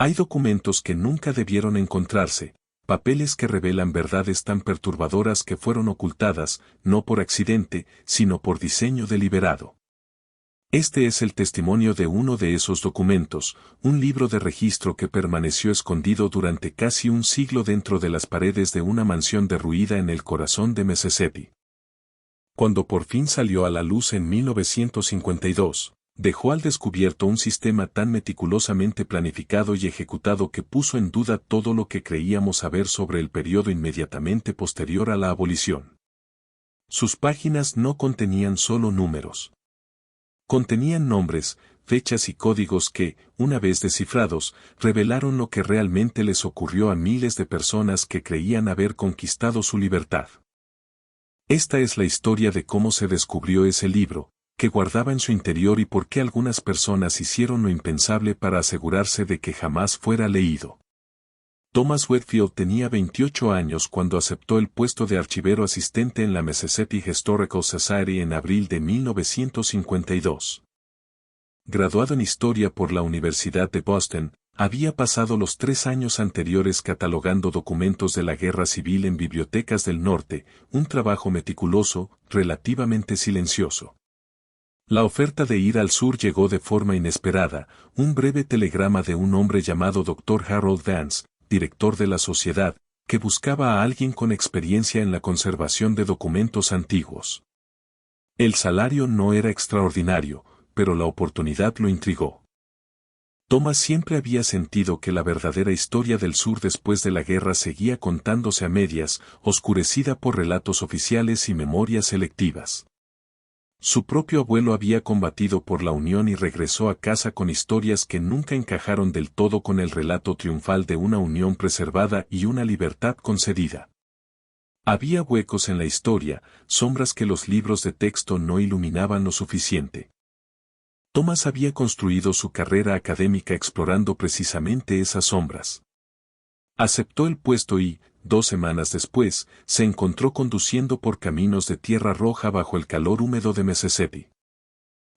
Hay documentos que nunca debieron encontrarse, papeles que revelan verdades tan perturbadoras que fueron ocultadas, no por accidente, sino por diseño deliberado. Este es el testimonio de uno de esos documentos, un libro de registro que permaneció escondido durante casi un siglo dentro de las paredes de una mansión derruida en el corazón de Mississippi. Cuando por fin salió a la luz en 1952, dejó al descubierto un sistema tan meticulosamente planificado y ejecutado que puso en duda todo lo que creíamos saber sobre el periodo inmediatamente posterior a la abolición. Sus páginas no contenían solo números. Contenían nombres, fechas y códigos que, una vez descifrados, revelaron lo que realmente les ocurrió a miles de personas que creían haber conquistado su libertad. Esta es la historia de cómo se descubrió ese libro, que guardaba en su interior y por qué algunas personas hicieron lo impensable para asegurarse de que jamás fuera leído. Thomas Whitfield tenía 28 años cuando aceptó el puesto de archivero asistente en la Mississippi Historical Society en abril de 1952. Graduado en Historia por la Universidad de Boston, había pasado los 3 años anteriores catalogando documentos de la Guerra Civil en bibliotecas del norte, un trabajo meticuloso, relativamente silencioso. La oferta de ir al sur llegó de forma inesperada, un breve telegrama de un hombre llamado Dr. Harold Vance, director de la sociedad, que buscaba a alguien con experiencia en la conservación de documentos antiguos. El salario no era extraordinario, pero la oportunidad lo intrigó. Thomas siempre había sentido que la verdadera historia del sur después de la guerra seguía contándose a medias, oscurecida por relatos oficiales y memorias selectivas. Su propio abuelo había combatido por la Unión y regresó a casa con historias que nunca encajaron del todo con el relato triunfal de una Unión preservada y una libertad concedida. Había huecos en la historia, sombras que los libros de texto no iluminaban lo suficiente. Thomas había construido su carrera académica explorando precisamente esas sombras. Aceptó el puesto y, 2 semanas después, se encontró conduciendo por caminos de tierra roja bajo el calor húmedo de Mississippi.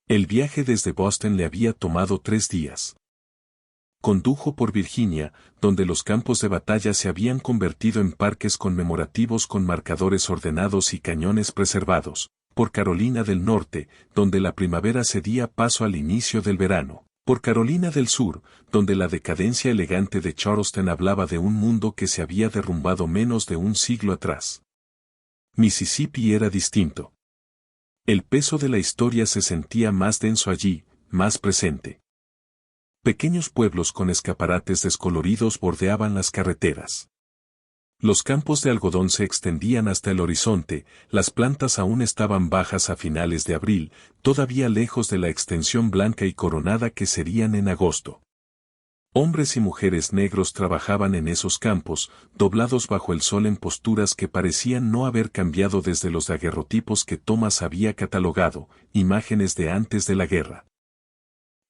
El viaje desde Boston le había tomado 3 días. Condujo por Virginia, donde los campos de batalla se habían convertido en parques conmemorativos con marcadores ordenados y cañones preservados, por Carolina del Norte, donde la primavera cedía paso al inicio del verano. Por Carolina del Sur, donde la decadencia elegante de Charleston hablaba de un mundo que se había derrumbado menos de un siglo atrás. Mississippi era distinto. El peso de la historia se sentía más denso allí, más presente. Pequeños pueblos con escaparates descoloridos bordeaban las carreteras. Los campos de algodón se extendían hasta el horizonte, las plantas aún estaban bajas a finales de abril, todavía lejos de la extensión blanca y coronada que serían en agosto. Hombres y mujeres negros trabajaban en esos campos, doblados bajo el sol en posturas que parecían no haber cambiado desde los daguerrotipos que Thomas había catalogado, imágenes de antes de la guerra.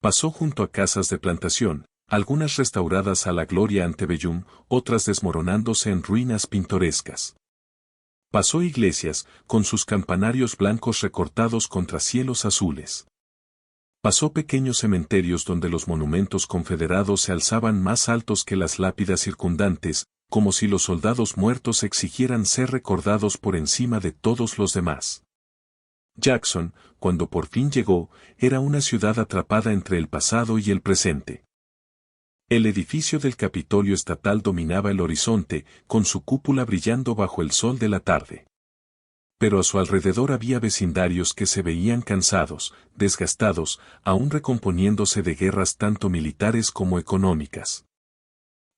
Pasó junto a casas de plantación, algunas restauradas a la gloria antebellum, otras desmoronándose en ruinas pintorescas. Pasó iglesias, con sus campanarios blancos recortados contra cielos azules. Pasó pequeños cementerios donde los monumentos confederados se alzaban más altos que las lápidas circundantes, como si los soldados muertos exigieran ser recordados por encima de todos los demás. Jackson, cuando por fin llegó, era una ciudad atrapada entre el pasado y el presente. El edificio del Capitolio Estatal dominaba el horizonte, con su cúpula brillando bajo el sol de la tarde. Pero a su alrededor había vecindarios que se veían cansados, desgastados, aún recomponiéndose de guerras tanto militares como económicas.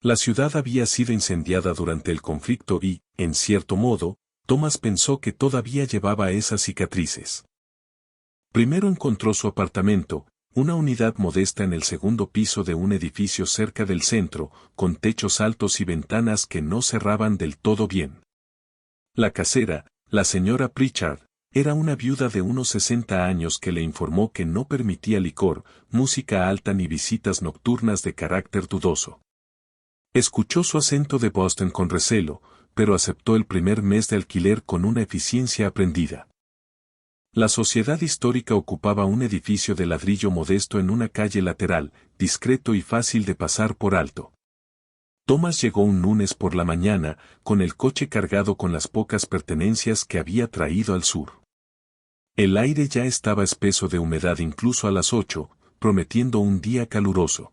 La ciudad había sido incendiada durante el conflicto y, en cierto modo, Thomas pensó que todavía llevaba esas cicatrices. Primero encontró su apartamento, una unidad modesta en el segundo piso de un edificio cerca del centro, con techos altos y ventanas que no cerraban del todo bien. La casera, la señora Pritchard, era una viuda de unos 60 años que le informó que no permitía licor, música alta ni visitas nocturnas de carácter dudoso. Escuchó su acento de Boston con recelo, pero aceptó el primer mes de alquiler con una eficiencia aprendida. La sociedad histórica ocupaba un edificio de ladrillo modesto en una calle lateral, discreto y fácil de pasar por alto. Thomas llegó un lunes por la mañana, con el coche cargado con las pocas pertenencias que había traído al sur. El aire ya estaba espeso de humedad incluso a las 8, prometiendo un día caluroso.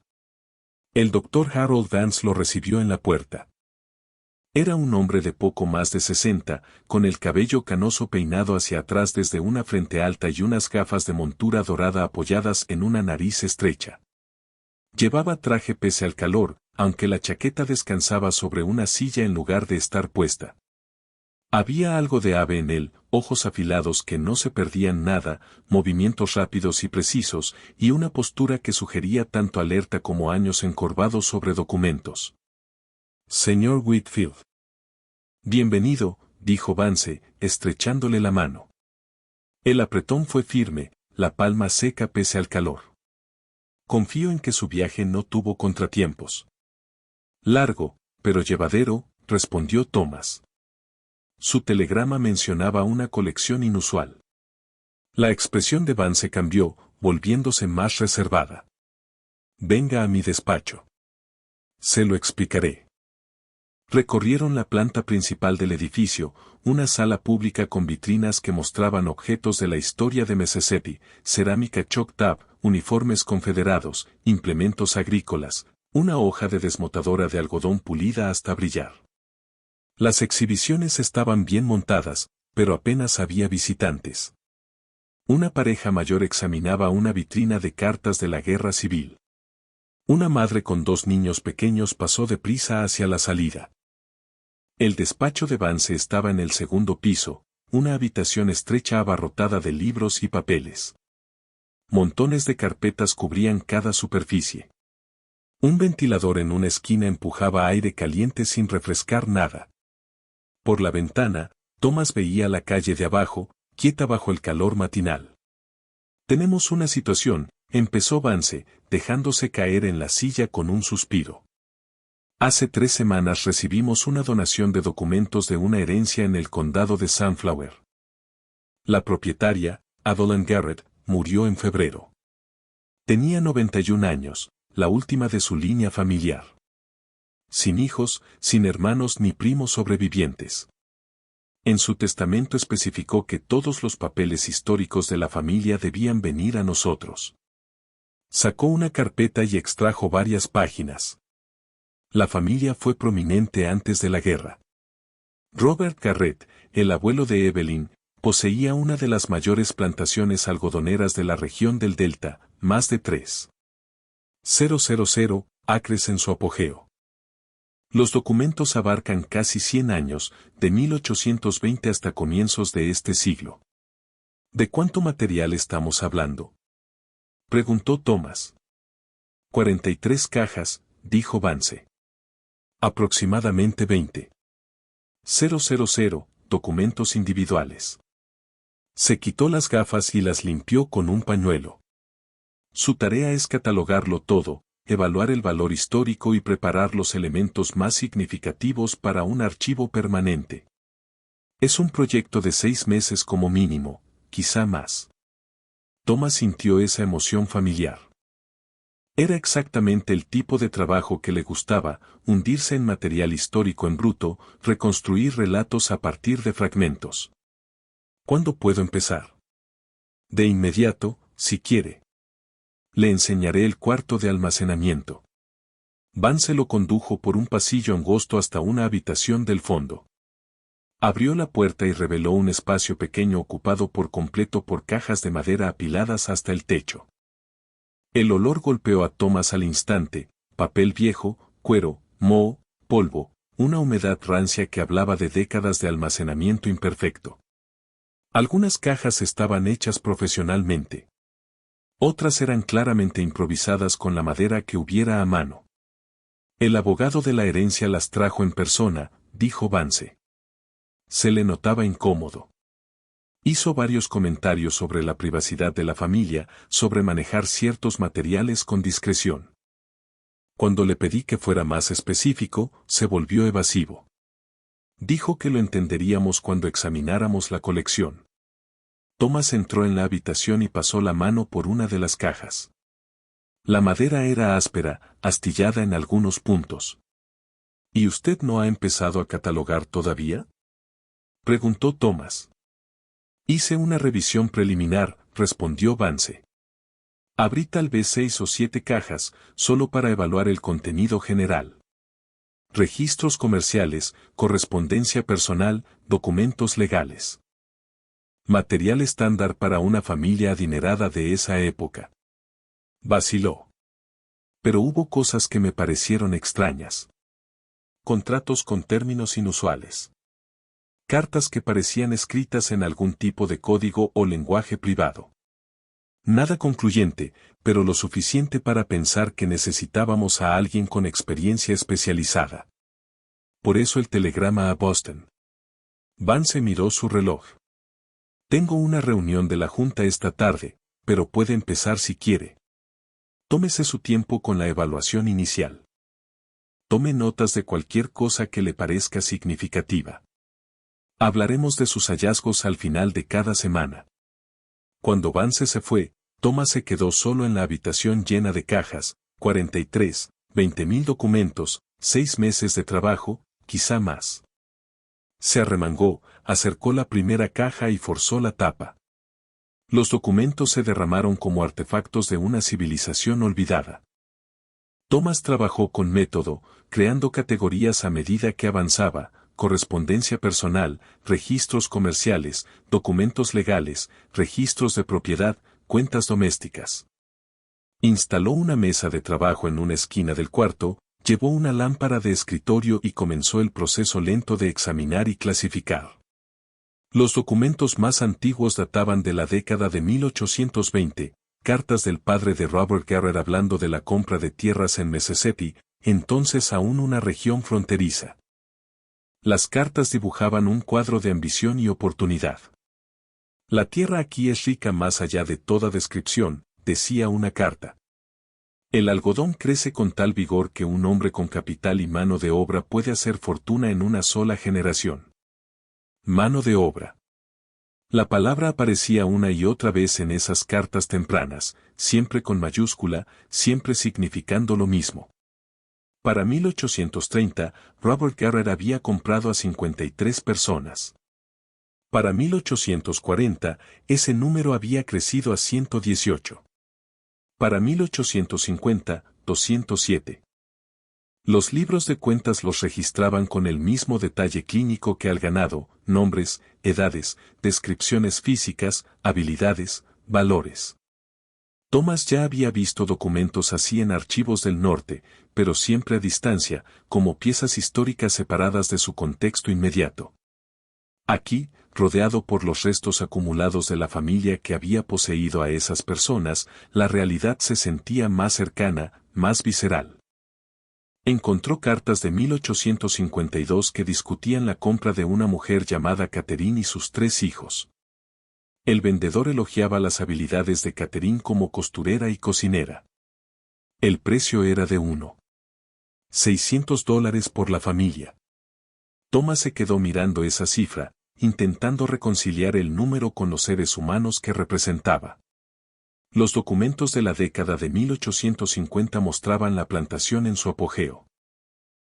El doctor Harold Vance lo recibió en la puerta. Era un hombre de poco más de 60, con el cabello canoso peinado hacia atrás desde una frente alta y unas gafas de montura dorada apoyadas en una nariz estrecha. Llevaba traje pese al calor, aunque la chaqueta descansaba sobre una silla en lugar de estar puesta. Había algo de ave en él, ojos afilados que no se perdían nada, movimientos rápidos y precisos, y una postura que sugería tanto alerta como años encorvados sobre documentos. Señor Whitfield. Bienvenido, dijo Vance, estrechándole la mano. El apretón fue firme, la palma seca pese al calor. Confío en que su viaje no tuvo contratiempos. Largo, pero llevadero, respondió Thomas. Su telegrama mencionaba una colección inusual. La expresión de Vance cambió, volviéndose más reservada. Venga a mi despacho. Se lo explicaré. Recorrieron la planta principal del edificio, una sala pública con vitrinas que mostraban objetos de la historia de Mississippi, cerámica Choctaw, uniformes confederados, implementos agrícolas, una hoja de desmotadora de algodón pulida hasta brillar. Las exhibiciones estaban bien montadas, pero apenas había visitantes. Una pareja mayor examinaba una vitrina de cartas de la guerra civil. Una madre con 2 niños pequeños pasó deprisa hacia la salida. El despacho de Vance estaba en el segundo piso, una habitación estrecha abarrotada de libros y papeles. Montones de carpetas cubrían cada superficie. Un ventilador en una esquina empujaba aire caliente sin refrescar nada. Por la ventana, Thomas veía la calle de abajo, quieta bajo el calor matinal. Tenemos una situación, empezó Vance, dejándose caer en la silla con un suspiro. Hace 3 semanas recibimos una donación de documentos de una herencia en el condado de Sunflower. La propietaria, Adeline Garrett, murió en febrero. Tenía 91 años, la última de su línea familiar. Sin hijos, sin hermanos ni primos sobrevivientes. En su testamento especificó que todos los papeles históricos de la familia debían venir a nosotros. Sacó una carpeta y extrajo varias páginas. La familia fue prominente antes de la guerra. Robert Garrett, el abuelo de Evelyn, poseía una de las mayores plantaciones algodoneras de la región del Delta, más de 3,000 acres en su apogeo. Los documentos abarcan casi 100 años, de 1820 hasta comienzos de este siglo. ¿De cuánto material estamos hablando?, preguntó Thomas. 43 cajas, dijo Vance. Aproximadamente 20,000 documentos individuales. Se quitó las gafas y las limpió con un pañuelo. Su tarea es catalogarlo todo, evaluar el valor histórico y preparar los elementos más significativos para un archivo permanente. Es un proyecto de 6 meses como mínimo, quizá más. Thomas sintió esa emoción familiar. Era exactamente el tipo de trabajo que le gustaba, hundirse en material histórico en bruto, reconstruir relatos a partir de fragmentos. ¿Cuándo puedo empezar? De inmediato, si quiere. Le enseñaré el cuarto de almacenamiento. Vance lo condujo por un pasillo angosto hasta una habitación del fondo. Abrió la puerta y reveló un espacio pequeño ocupado por completo por cajas de madera apiladas hasta el techo. El olor golpeó a Thomas al instante, papel viejo, cuero, moho, polvo, una humedad rancia que hablaba de décadas de almacenamiento imperfecto. Algunas cajas estaban hechas profesionalmente. Otras eran claramente improvisadas con la madera que hubiera a mano. El abogado de la herencia las trajo en persona, dijo Vance. Se le notaba incómodo. Hizo varios comentarios sobre la privacidad de la familia, sobre manejar ciertos materiales con discreción. Cuando le pedí que fuera más específico, se volvió evasivo. Dijo que lo entenderíamos cuando examináramos la colección. Thomas entró en la habitación y pasó la mano por una de las cajas. La madera era áspera, astillada en algunos puntos. ¿Y usted no ha empezado a catalogar todavía?, preguntó Thomas. Hice una revisión preliminar, respondió Vance. Abrí tal vez 6 o 7 cajas, solo para evaluar el contenido general. Registros comerciales, correspondencia personal, documentos legales. Material estándar para una familia adinerada de esa época. Vaciló. Pero hubo cosas que me parecieron extrañas. Contratos con términos inusuales. Cartas que parecían escritas en algún tipo de código o lenguaje privado. Nada concluyente, pero lo suficiente para pensar que necesitábamos a alguien con experiencia especializada. Por eso el telegrama a Boston. Vance miró su reloj. Tengo una reunión de la junta esta tarde, pero puede empezar si quiere. Tómese su tiempo con la evaluación inicial. Tome notas de cualquier cosa que le parezca significativa. Hablaremos de sus hallazgos al final de cada semana. Cuando Vance se fue, Thomas se quedó solo en la habitación llena de cajas, 43, 20,000 documentos, 6 meses de trabajo, quizá más. Se arremangó, acercó la primera caja y forzó la tapa. Los documentos se derramaron como artefactos de una civilización olvidada. Thomas trabajó con método, creando categorías a medida que avanzaba: correspondencia personal, registros comerciales, documentos legales, registros de propiedad, cuentas domésticas. Instaló una mesa de trabajo en una esquina del cuarto, llevó una lámpara de escritorio y comenzó el proceso lento de examinar y clasificar. Los documentos más antiguos databan de la década de 1820, cartas del padre de Robert Garrett hablando de la compra de tierras en Mississippi, entonces aún una región fronteriza. Las cartas dibujaban un cuadro de ambición y oportunidad. La tierra aquí es rica más allá de toda descripción, decía una carta. El algodón crece con tal vigor que un hombre con capital y mano de obra puede hacer fortuna en una sola generación. Mano de obra. La palabra aparecía una y otra vez en esas cartas tempranas, siempre con mayúscula, siempre significando lo mismo. Para 1830, Robert Garrett había comprado a 53 personas. Para 1840, ese número había crecido a 118. Para 1850, 207. Los libros de cuentas los registraban con el mismo detalle clínico que al ganado: nombres, edades, descripciones físicas, habilidades, valores. Thomas ya había visto documentos así en archivos del norte, pero siempre a distancia, como piezas históricas separadas de su contexto inmediato. Aquí, rodeado por los restos acumulados de la familia que había poseído a esas personas, la realidad se sentía más cercana, más visceral. Encontró cartas de 1852 que discutían la compra de una mujer llamada Catherine y sus 3 hijos. El vendedor elogiaba las habilidades de Catherine como costurera y cocinera. El precio era de $600 por la familia. Thomas se quedó mirando esa cifra, intentando reconciliar el número con los seres humanos que representaba. Los documentos de la década de 1850 mostraban la plantación en su apogeo.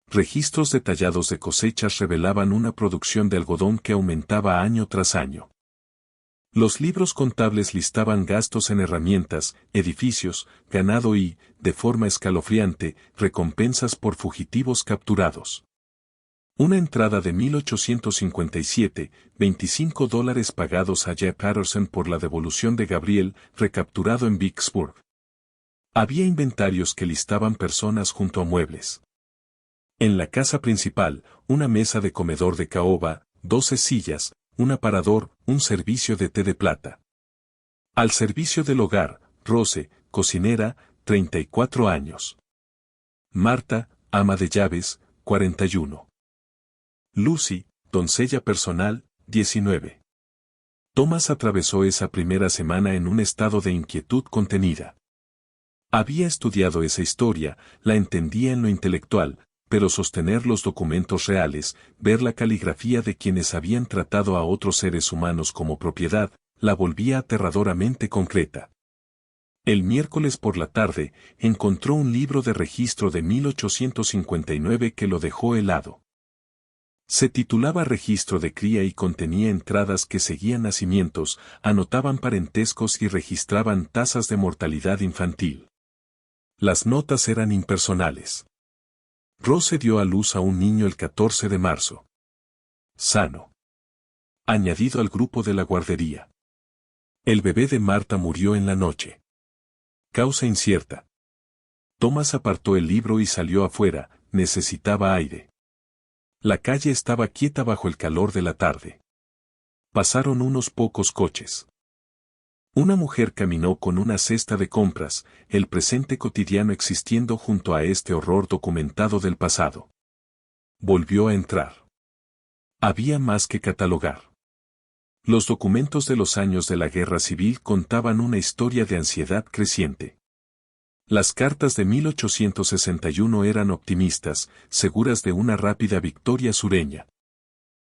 Registros detallados de cosechas revelaban una producción de algodón que aumentaba año tras año. Los libros contables listaban gastos en herramientas, edificios, ganado y, de forma escalofriante, recompensas por fugitivos capturados. Una entrada de 1857, $25 pagados a Jeff Patterson por la devolución de Gabriel, recapturado en Vicksburg. Había inventarios que listaban personas junto a muebles. En la casa principal, una mesa de comedor de caoba, 12 sillas, un aparador, un servicio de té de plata. Al servicio del hogar, Rose, cocinera, 34 años. Marta, ama de llaves, 41. Lucy, doncella personal, 19. Thomas atravesó esa primera semana en un estado de inquietud contenida. Había estudiado esa historia, la entendía en lo intelectual, pero sostener los documentos reales, ver la caligrafía de quienes habían tratado a otros seres humanos como propiedad, la volvía aterradoramente concreta. El miércoles por la tarde, encontró un libro de registro de 1859 que lo dejó helado. Se titulaba Registro de Cría y contenía entradas que seguían nacimientos, anotaban parentescos y registraban tasas de mortalidad infantil. Las notas eran impersonales. Rose dio a luz a un niño el 14 de marzo. Sano. Añadido al grupo de la guardería. El bebé de Marta murió en la noche. Causa incierta. Thomas apartó el libro y salió afuera, necesitaba aire. La calle estaba quieta bajo el calor de la tarde. Pasaron unos pocos coches. Una mujer caminó con una cesta de compras, el presente cotidiano existiendo junto a este horror documentado del pasado. Volvió a entrar. Había más que catalogar. Los documentos de los años de la guerra civil contaban una historia de ansiedad creciente. Las cartas de 1861 eran optimistas, seguras de una rápida victoria sureña.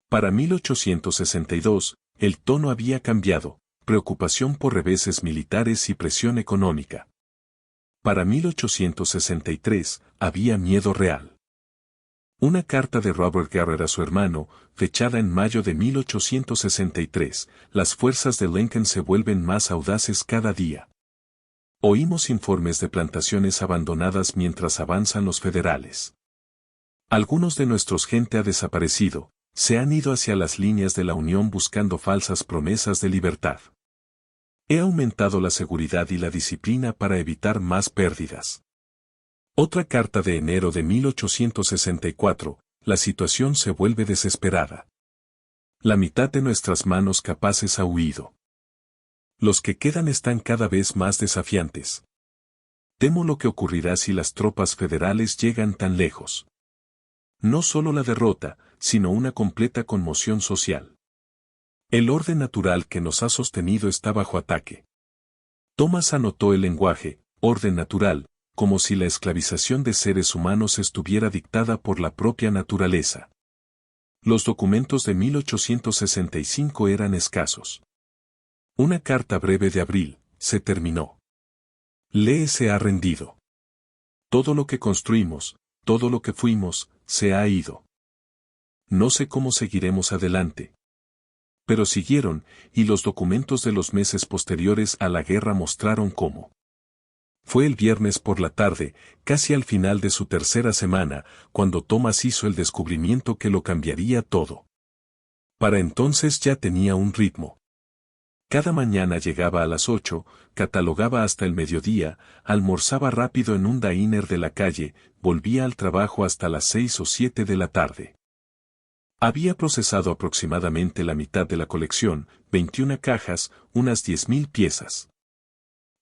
Para 1862, el tono había cambiado, preocupación por reveses militares y presión económica. Para 1863, había miedo real. Una carta de Robert Garrett a su hermano, fechada en mayo de 1863, las fuerzas de Lincoln se vuelven más audaces cada día. Oímos informes de plantaciones abandonadas mientras avanzan los federales. Algunos de nuestros gente ha desaparecido, se han ido hacia las líneas de la Unión buscando falsas promesas de libertad. He aumentado la seguridad y la disciplina para evitar más pérdidas. Otra carta de enero de 1864, la situación se vuelve desesperada. La mitad de nuestras manos capaces ha huido. Los que quedan están cada vez más desafiantes. Temo lo que ocurrirá si las tropas federales llegan tan lejos. No solo la derrota, sino una completa conmoción social. El orden natural que nos ha sostenido está bajo ataque. Thomas anotó el lenguaje, orden natural, como si la esclavización de seres humanos estuviera dictada por la propia naturaleza. Los documentos de 1865 eran escasos. Una carta breve de abril, se terminó. Lee se ha rendido. Todo lo que construimos, todo lo que fuimos, se ha ido. No sé cómo seguiremos adelante. Pero siguieron, y los documentos de los meses posteriores a la guerra mostraron cómo. Fue el viernes por la tarde, casi al final de su tercera semana, cuando Thomas hizo el descubrimiento que lo cambiaría todo. Para entonces ya tenía un ritmo. Cada mañana llegaba a las 8, catalogaba hasta el mediodía, almorzaba rápido en un diner de la calle, volvía al trabajo hasta las 6 o 7 de la tarde. Había procesado aproximadamente la mitad de la colección, 21 cajas, unas 10.000 piezas.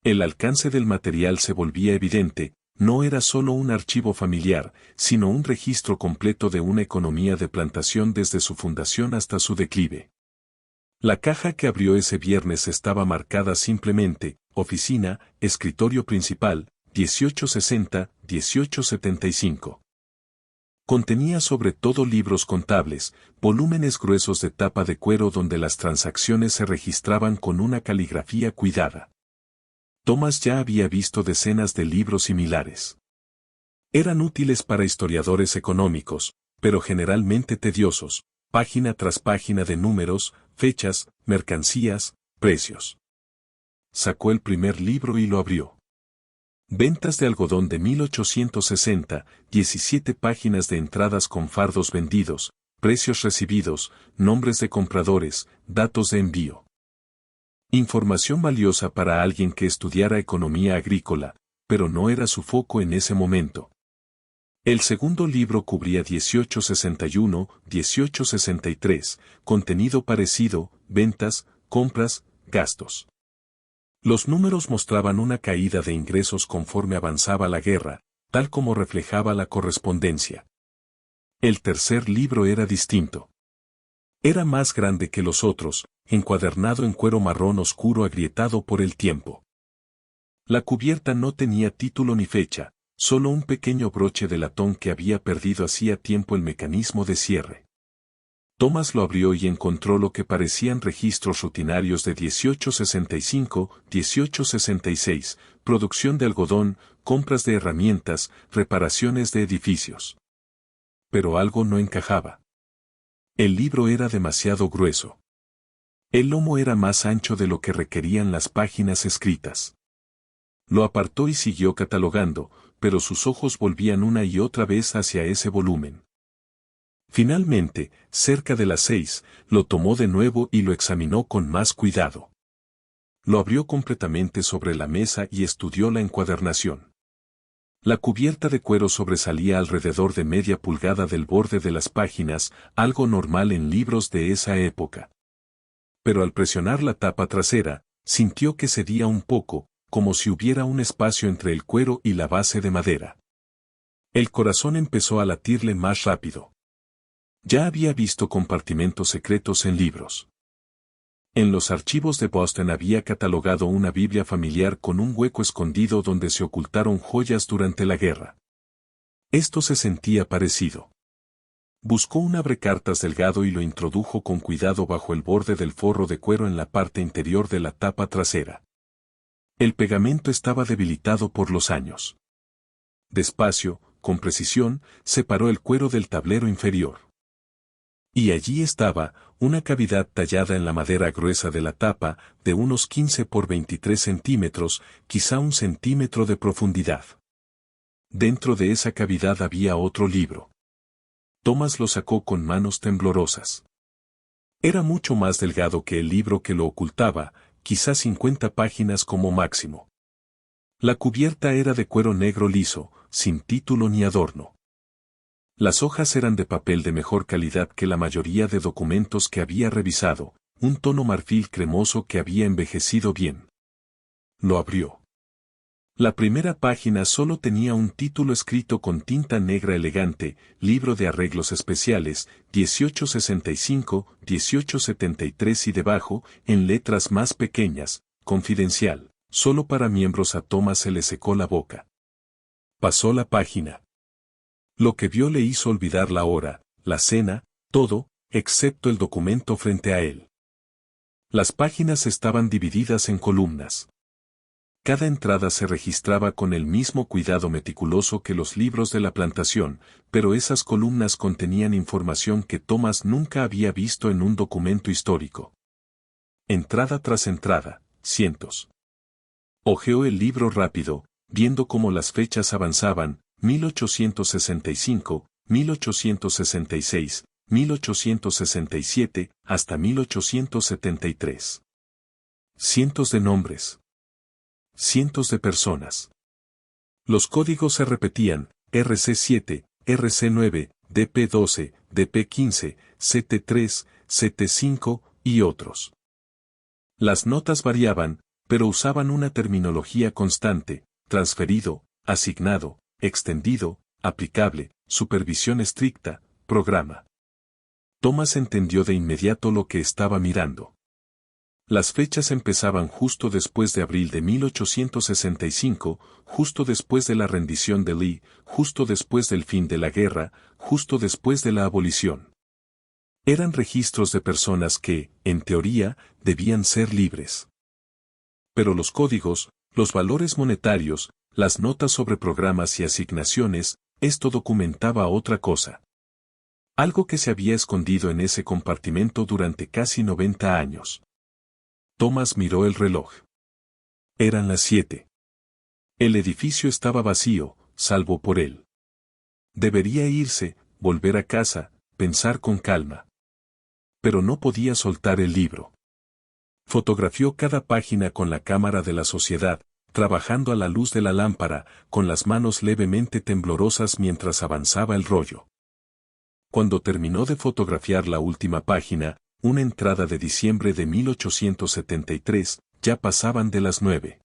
El alcance del material se volvía evidente, no era solo un archivo familiar, sino un registro completo de una economía de plantación desde su fundación hasta su declive. La caja que abrió ese viernes estaba marcada simplemente, oficina, escritorio principal, 1860-1875. Contenía sobre todo libros contables, volúmenes gruesos de tapa de cuero donde las transacciones se registraban con una caligrafía cuidada. Thomas ya había visto decenas de libros similares. Eran útiles para historiadores económicos, pero generalmente tediosos, página tras página de números, fechas, mercancías, precios. Sacó el primer libro y lo abrió. Ventas de algodón de 1860, 17 páginas de entradas con fardos vendidos, precios recibidos, nombres de compradores, datos de envío. Información valiosa para alguien que estudiara economía agrícola, pero no era su foco en ese momento. El segundo libro cubría 1861, 1863, contenido parecido, ventas, compras, gastos. Los números mostraban una caída de ingresos conforme avanzaba la guerra, tal como reflejaba la correspondencia. El tercer libro era distinto. Era más grande que los otros, encuadernado en cuero marrón oscuro agrietado por el tiempo. La cubierta no tenía título ni fecha, solo un pequeño broche de latón que había perdido hacía tiempo el mecanismo de cierre. Thomas lo abrió y encontró lo que parecían registros rutinarios de 1865, 1866, producción de algodón, compras de herramientas, reparaciones de edificios. Pero algo no encajaba. El libro era demasiado grueso. El lomo era más ancho de lo que requerían las páginas escritas. Lo apartó y siguió catalogando, pero sus ojos volvían una y otra vez hacia ese volumen. Finalmente, cerca de las 6, lo tomó de nuevo y lo examinó con más cuidado. Lo abrió completamente sobre la mesa y estudió la encuadernación. La cubierta de cuero sobresalía alrededor de media pulgada del borde de las páginas, algo normal en libros de esa época. Pero al presionar la tapa trasera, sintió que cedía un poco, como si hubiera un espacio entre el cuero y la base de madera. El corazón empezó a latirle más rápido. Ya había visto compartimentos secretos en libros. En los archivos de Boston había catalogado una Biblia familiar con un hueco escondido donde se ocultaron joyas durante la guerra. Esto se sentía parecido. Buscó un abrecartas delgado y lo introdujo con cuidado bajo el borde del forro de cuero en la parte interior de la tapa trasera. El pegamento estaba debilitado por los años. Despacio, con precisión, separó el cuero del tablero inferior. Y allí estaba, una cavidad tallada en la madera gruesa de la tapa, de unos 15 por 23 centímetros, quizá 1 centímetro de profundidad. Dentro de esa cavidad había otro libro. Thomas lo sacó con manos temblorosas. Era mucho más delgado que el libro que lo ocultaba, quizá 50 páginas como máximo. La cubierta era de cuero negro liso, sin título ni adorno. Las hojas eran de papel de mejor calidad que la mayoría de documentos que había revisado, un tono marfil cremoso que había envejecido bien. Lo abrió. La primera página solo tenía un título escrito con tinta negra elegante, Libro de Arreglos Especiales, 1865, 1873 y debajo, en letras más pequeñas, Confidencial, solo para miembros. A Thomas se le secó la boca. Pasó la página. Lo que vio le hizo olvidar la hora, la cena, todo, excepto el documento frente a él. Las páginas estaban divididas en columnas. Cada entrada se registraba con el mismo cuidado meticuloso que los libros de la plantación, pero esas columnas contenían información que Thomas nunca había visto en un documento histórico. Entrada tras entrada, cientos. Hojeó el libro rápido, viendo cómo las fechas avanzaban, 1865, 1866, 1867, hasta 1873. Cientos de nombres. Cientos de personas. Los códigos se repetían, RC7, RC9, DP12, DP15, CT3, CT5 y otros. Las notas variaban, pero usaban una terminología constante, transferido, asignado, extendido, aplicable, supervisión estricta, programa. Thomas entendió de inmediato lo que estaba mirando. Las fechas empezaban justo después de abril de 1865, justo después de la rendición de Lee, justo después del fin de la guerra, justo después de la abolición. Eran registros de personas que, en teoría, debían ser libres. Pero los códigos, los valores monetarios, las notas sobre programas y asignaciones, esto documentaba otra cosa. Algo que se había escondido en ese compartimento durante casi 90 años. Thomas miró el reloj. Eran las 7. El edificio estaba vacío, salvo por él. Debería irse, volver a casa, pensar con calma. Pero no podía soltar el libro. Fotografió cada página con la cámara de la sociedad, trabajando a la luz de la lámpara, con las manos levemente temblorosas mientras avanzaba el rollo. Cuando terminó de fotografiar la última página, una entrada de diciembre de 1873, ya pasaban de las 9.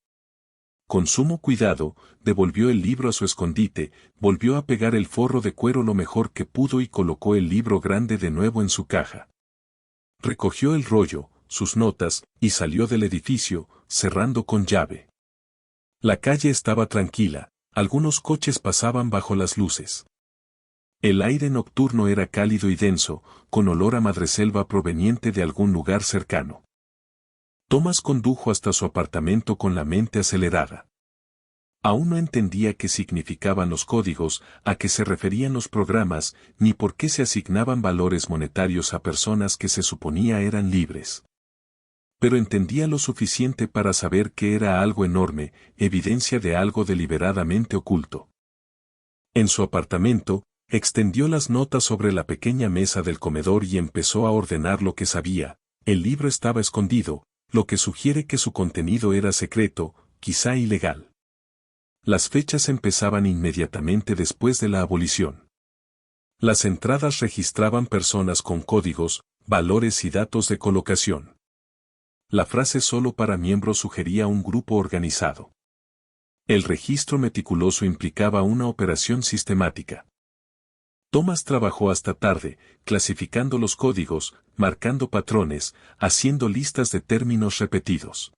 Con sumo cuidado, devolvió el libro a su escondite, volvió a pegar el forro de cuero lo mejor que pudo y colocó el libro grande de nuevo en su caja. Recogió el rollo, sus notas, y salió del edificio, cerrando con llave. La calle estaba tranquila, algunos coches pasaban bajo las luces. El aire nocturno era cálido y denso, con olor a madreselva proveniente de algún lugar cercano. Thomas condujo hasta su apartamento con la mente acelerada. Aún no entendía qué significaban los códigos, a qué se referían los programas, ni por qué se asignaban valores monetarios a personas que se suponía eran libres. Pero entendía lo suficiente para saber que era algo enorme, evidencia de algo deliberadamente oculto. En su apartamento, extendió las notas sobre la pequeña mesa del comedor y empezó a ordenar lo que sabía. El libro estaba escondido, lo que sugiere que su contenido era secreto, quizá ilegal. Las fechas empezaban inmediatamente después de la abolición. Las entradas registraban personas con códigos, valores y datos de colocación. La frase solo para miembros sugería un grupo organizado. El registro meticuloso implicaba una operación sistemática. Thomas trabajó hasta tarde, clasificando los códigos, marcando patrones, haciendo listas de términos repetidos.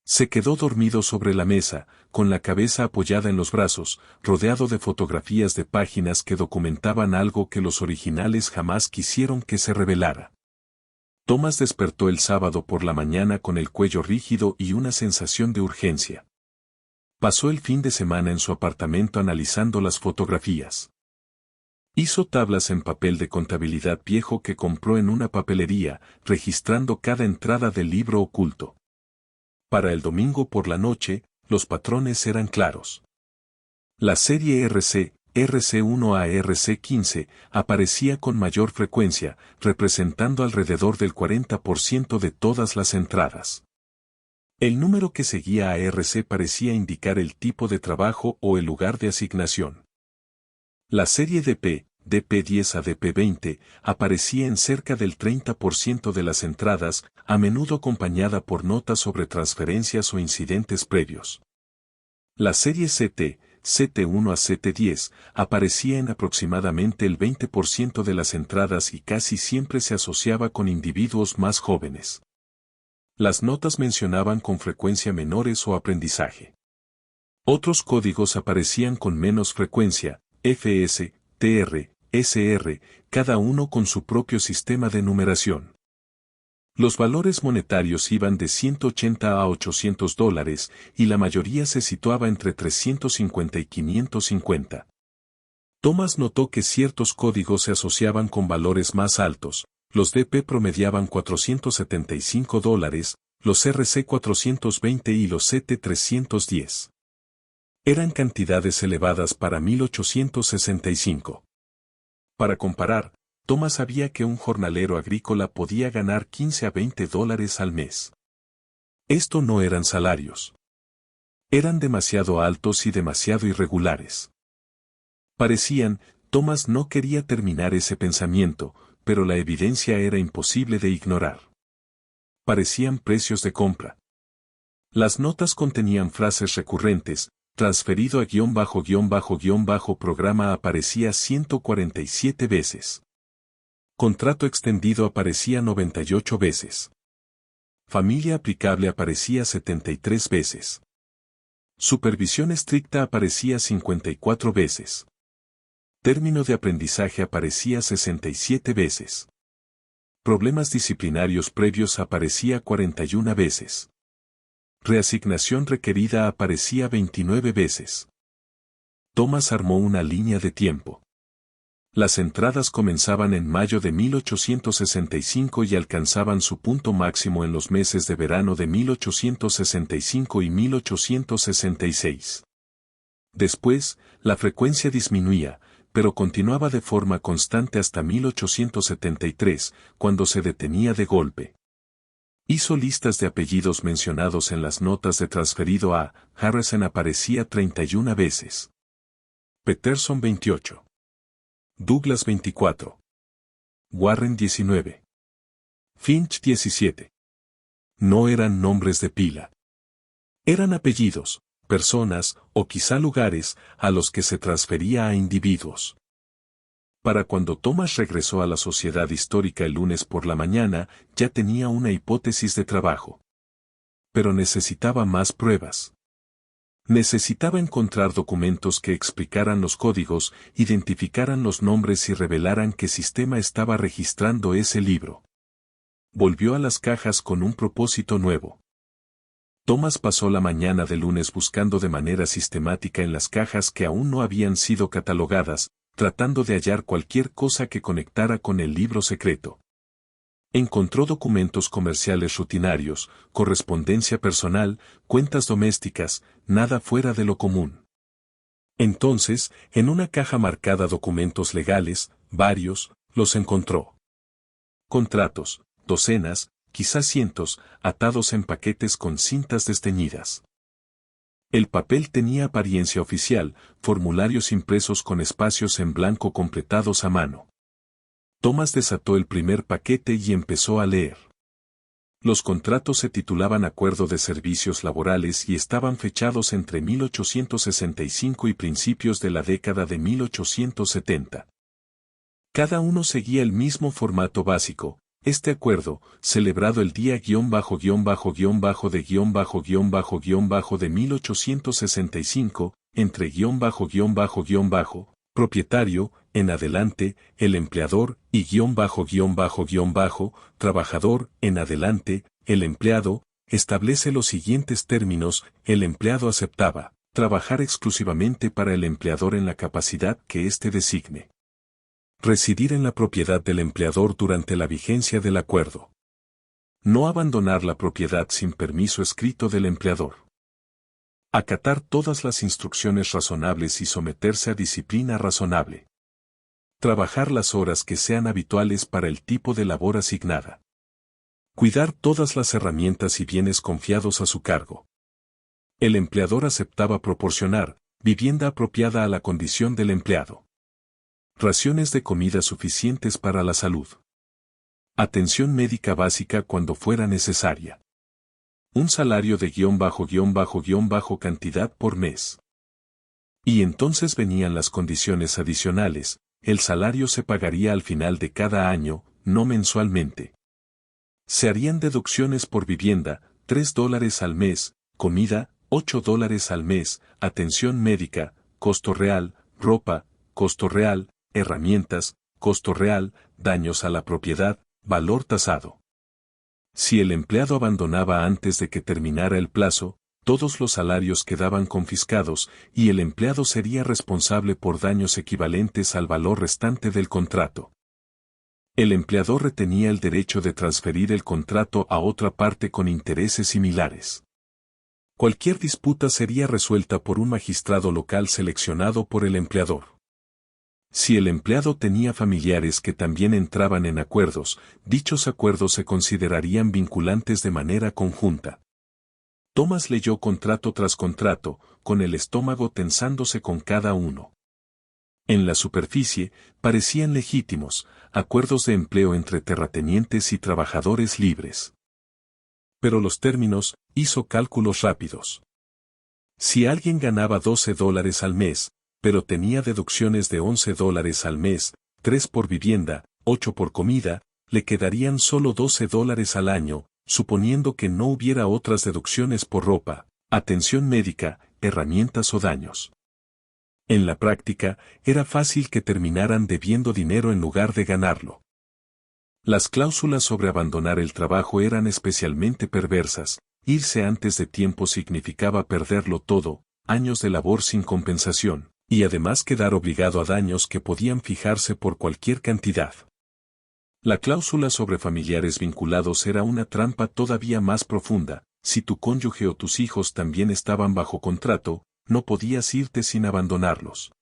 Se quedó dormido sobre la mesa, con la cabeza apoyada en los brazos, rodeado de fotografías de páginas que documentaban algo que los originales jamás quisieron que se revelara. Thomas despertó el sábado por la mañana con el cuello rígido y una sensación de urgencia. Pasó el fin de semana en su apartamento analizando las fotografías. Hizo tablas en papel de contabilidad viejo que compró en una papelería, registrando cada entrada del libro oculto. Para el domingo por la noche, los patrones eran claros. La serie RC1 a RC15, aparecía con mayor frecuencia, representando alrededor del 40% de todas las entradas. El número que seguía a RC parecía indicar el tipo de trabajo o el lugar de asignación. La serie DP10 a DP20, aparecía en cerca del 30% de las entradas, a menudo acompañada por notas sobre transferencias o incidentes previos. La serie CT1 a CT10, aparecía en aproximadamente el 20% de las entradas y casi siempre se asociaba con individuos más jóvenes. Las notas mencionaban con frecuencia menores o aprendizaje. Otros códigos aparecían con menos frecuencia, FS, TR, SR, cada uno con su propio sistema de numeración. Los valores monetarios iban de 180 a $800 y la mayoría se situaba entre 350 y 550. Thomas notó que ciertos códigos se asociaban con valores más altos, los DP promediaban $475, los RC 420 y los CT 310. Eran cantidades elevadas para 1865. Para comparar, Thomas sabía que un jornalero agrícola podía ganar 15 a $20 al mes. Esto no eran salarios. Eran demasiado altos y demasiado irregulares. Thomas no quería terminar ese pensamiento, pero la evidencia era imposible de ignorar. Parecían precios de compra. Las notas contenían frases recurrentes. Transferido a programa aparecía 147 veces. Contrato extendido aparecía 98 veces. Familia aplicable aparecía 73 veces. Supervisión estricta aparecía 54 veces. Término de aprendizaje aparecía 67 veces. Problemas disciplinarios previos aparecía 41 veces. Reasignación requerida aparecía 29 veces. Thomas armó una línea de tiempo. Las entradas comenzaban en mayo de 1865 y alcanzaban su punto máximo en los meses de verano de 1865 y 1866. Después, la frecuencia disminuía, pero continuaba de forma constante hasta 1873, cuando se detenía de golpe. Hizo listas de apellidos mencionados en las notas de transferido a Harrison aparecía 31 veces. Peterson 28. Douglas 24. Warren 19. Finch 17. No eran nombres de pila. Eran apellidos, personas, o quizá lugares, a los que se transfería a individuos. Para cuando Thomas regresó a la Sociedad Histórica el lunes por la mañana, ya tenía una hipótesis de trabajo. Pero necesitaba más pruebas. Necesitaba encontrar documentos que explicaran los códigos, identificaran los nombres y revelaran qué sistema estaba registrando ese libro. Volvió a las cajas con un propósito nuevo. Thomas pasó la mañana de lunes buscando de manera sistemática en las cajas que aún no habían sido catalogadas, tratando de hallar cualquier cosa que conectara con el libro secreto. Encontró documentos comerciales rutinarios, correspondencia personal, cuentas domésticas, nada fuera de lo común. Entonces, en una caja marcada documentos legales, varios, los encontró. Contratos, docenas, quizás cientos, atados en paquetes con cintas desteñidas. El papel tenía apariencia oficial, formularios impresos con espacios en blanco completados a mano. Thomas desató el primer paquete y empezó a leer. Los contratos se titulaban Acuerdo de Servicios Laborales y estaban fechados entre 1865 y principios de la década de 1870. Cada uno seguía el mismo formato básico. Este acuerdo, celebrado el día de 1865, entre propietario, en adelante, el empleador, y trabajador, en adelante, el empleado, establece los siguientes términos: el empleado aceptaba trabajar exclusivamente para el empleador en la capacidad que éste designe. Residir en la propiedad del empleador durante la vigencia del acuerdo. No abandonar la propiedad sin permiso escrito del empleador. Acatar todas las instrucciones razonables y someterse a disciplina razonable. Trabajar las horas que sean habituales para el tipo de labor asignada. Cuidar todas las herramientas y bienes confiados a su cargo. El empleador aceptaba proporcionar vivienda apropiada a la condición del empleado. Raciones de comida suficientes para la salud. Atención médica básica cuando fuera necesaria. Un salario de cantidad por mes. Y entonces venían las condiciones adicionales: el salario se pagaría al final de cada año, no mensualmente. Se harían deducciones por vivienda, $3 al mes, comida, $8 al mes, atención médica, costo real, ropa, costo real, herramientas, costo real, daños a la propiedad, valor tasado. Si el empleado abandonaba antes de que terminara el plazo, todos los salarios quedaban confiscados y el empleado sería responsable por daños equivalentes al valor restante del contrato. El empleador retenía el derecho de transferir el contrato a otra parte con intereses similares. Cualquier disputa sería resuelta por un magistrado local seleccionado por el empleador. Si el empleado tenía familiares que también entraban en acuerdos, dichos acuerdos se considerarían vinculantes de manera conjunta. Thomas leyó contrato tras contrato, con el estómago tensándose con cada uno. En la superficie, parecían legítimos, acuerdos de empleo entre terratenientes y trabajadores libres. Pero los términos, hizo cálculos rápidos. Si alguien ganaba $12 al mes, pero tenía deducciones de $11 al mes, 3 por vivienda, 8 por comida, le quedarían solo $12 al año, suponiendo que no hubiera otras deducciones por ropa, atención médica, herramientas o daños. En la práctica, era fácil que terminaran debiendo dinero en lugar de ganarlo. Las cláusulas sobre abandonar el trabajo eran especialmente perversas. Irse antes de tiempo significaba perderlo todo, años de labor sin compensación, y además quedar obligado a daños que podían fijarse por cualquier cantidad. La cláusula sobre familiares vinculados era una trampa todavía más profunda. Si tu cónyuge o tus hijos también estaban bajo contrato, no podías irte sin abandonarlos.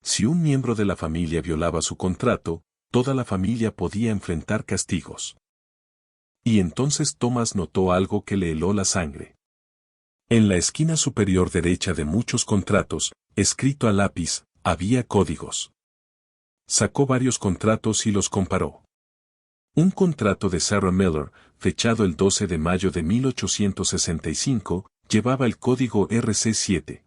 Si un miembro de la familia violaba su contrato, toda la familia podía enfrentar castigos. Y entonces Thomas notó algo que le heló la sangre. En la esquina superior derecha de muchos contratos, escrito a lápiz, había códigos. Sacó varios contratos y los comparó. Un contrato de Sarah Miller, fechado el 12 de mayo de 1865, llevaba el código RC7.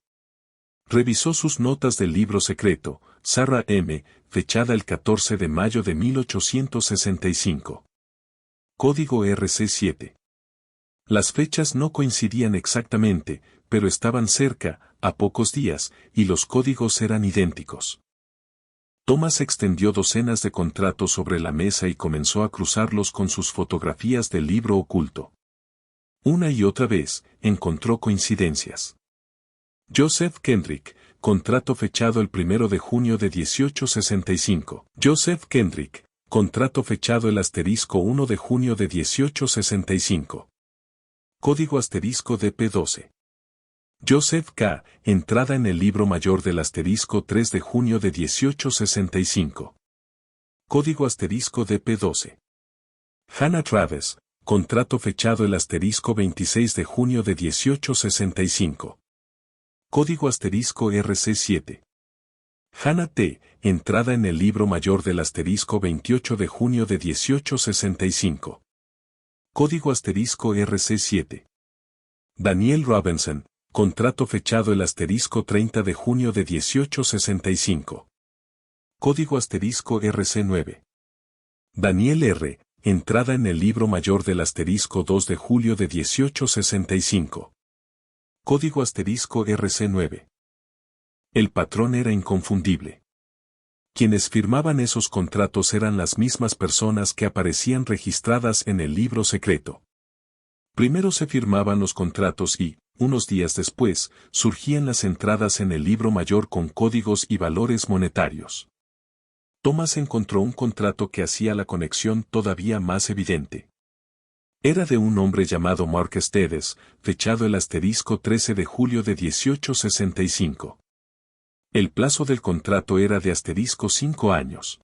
Revisó sus notas del libro secreto, Sarah M., fechada el 14 de mayo de 1865. Código RC7. Las fechas no coincidían exactamente, pero estaban cerca, a pocos días, y los códigos eran idénticos. Thomas extendió docenas de contratos sobre la mesa y comenzó a cruzarlos con sus fotografías del libro oculto. Una y otra vez, encontró coincidencias. Joseph Kendrick, contrato fechado el 1 de junio de 1865. Joseph Kendrick, contrato fechado el *1 de junio de 1865. Código *DP12. Joseph K., entrada en el libro mayor del *3 de junio de 1865. Código *DP12. Hannah Travis, contrato fechado el *26 de junio de 1865. Código *RC7. Hannah T., entrada en el libro mayor del *28 de junio de 1865. Código *RC7. Daniel Robinson, contrato fechado el *30 de junio de 1865. Código *RC9. Daniel R., entrada en el libro mayor del *2 de julio de 1865. Código *RC9. El patrón era inconfundible. Quienes firmaban esos contratos eran las mismas personas que aparecían registradas en el libro secreto. Primero se firmaban los contratos y, unos días después, surgían las entradas en el libro mayor con códigos y valores monetarios. Thomas encontró un contrato que hacía la conexión todavía más evidente. Era de un hombre llamado Mark Stedes, fechado el *13 de julio de 1865. El plazo del contrato era de *5 años.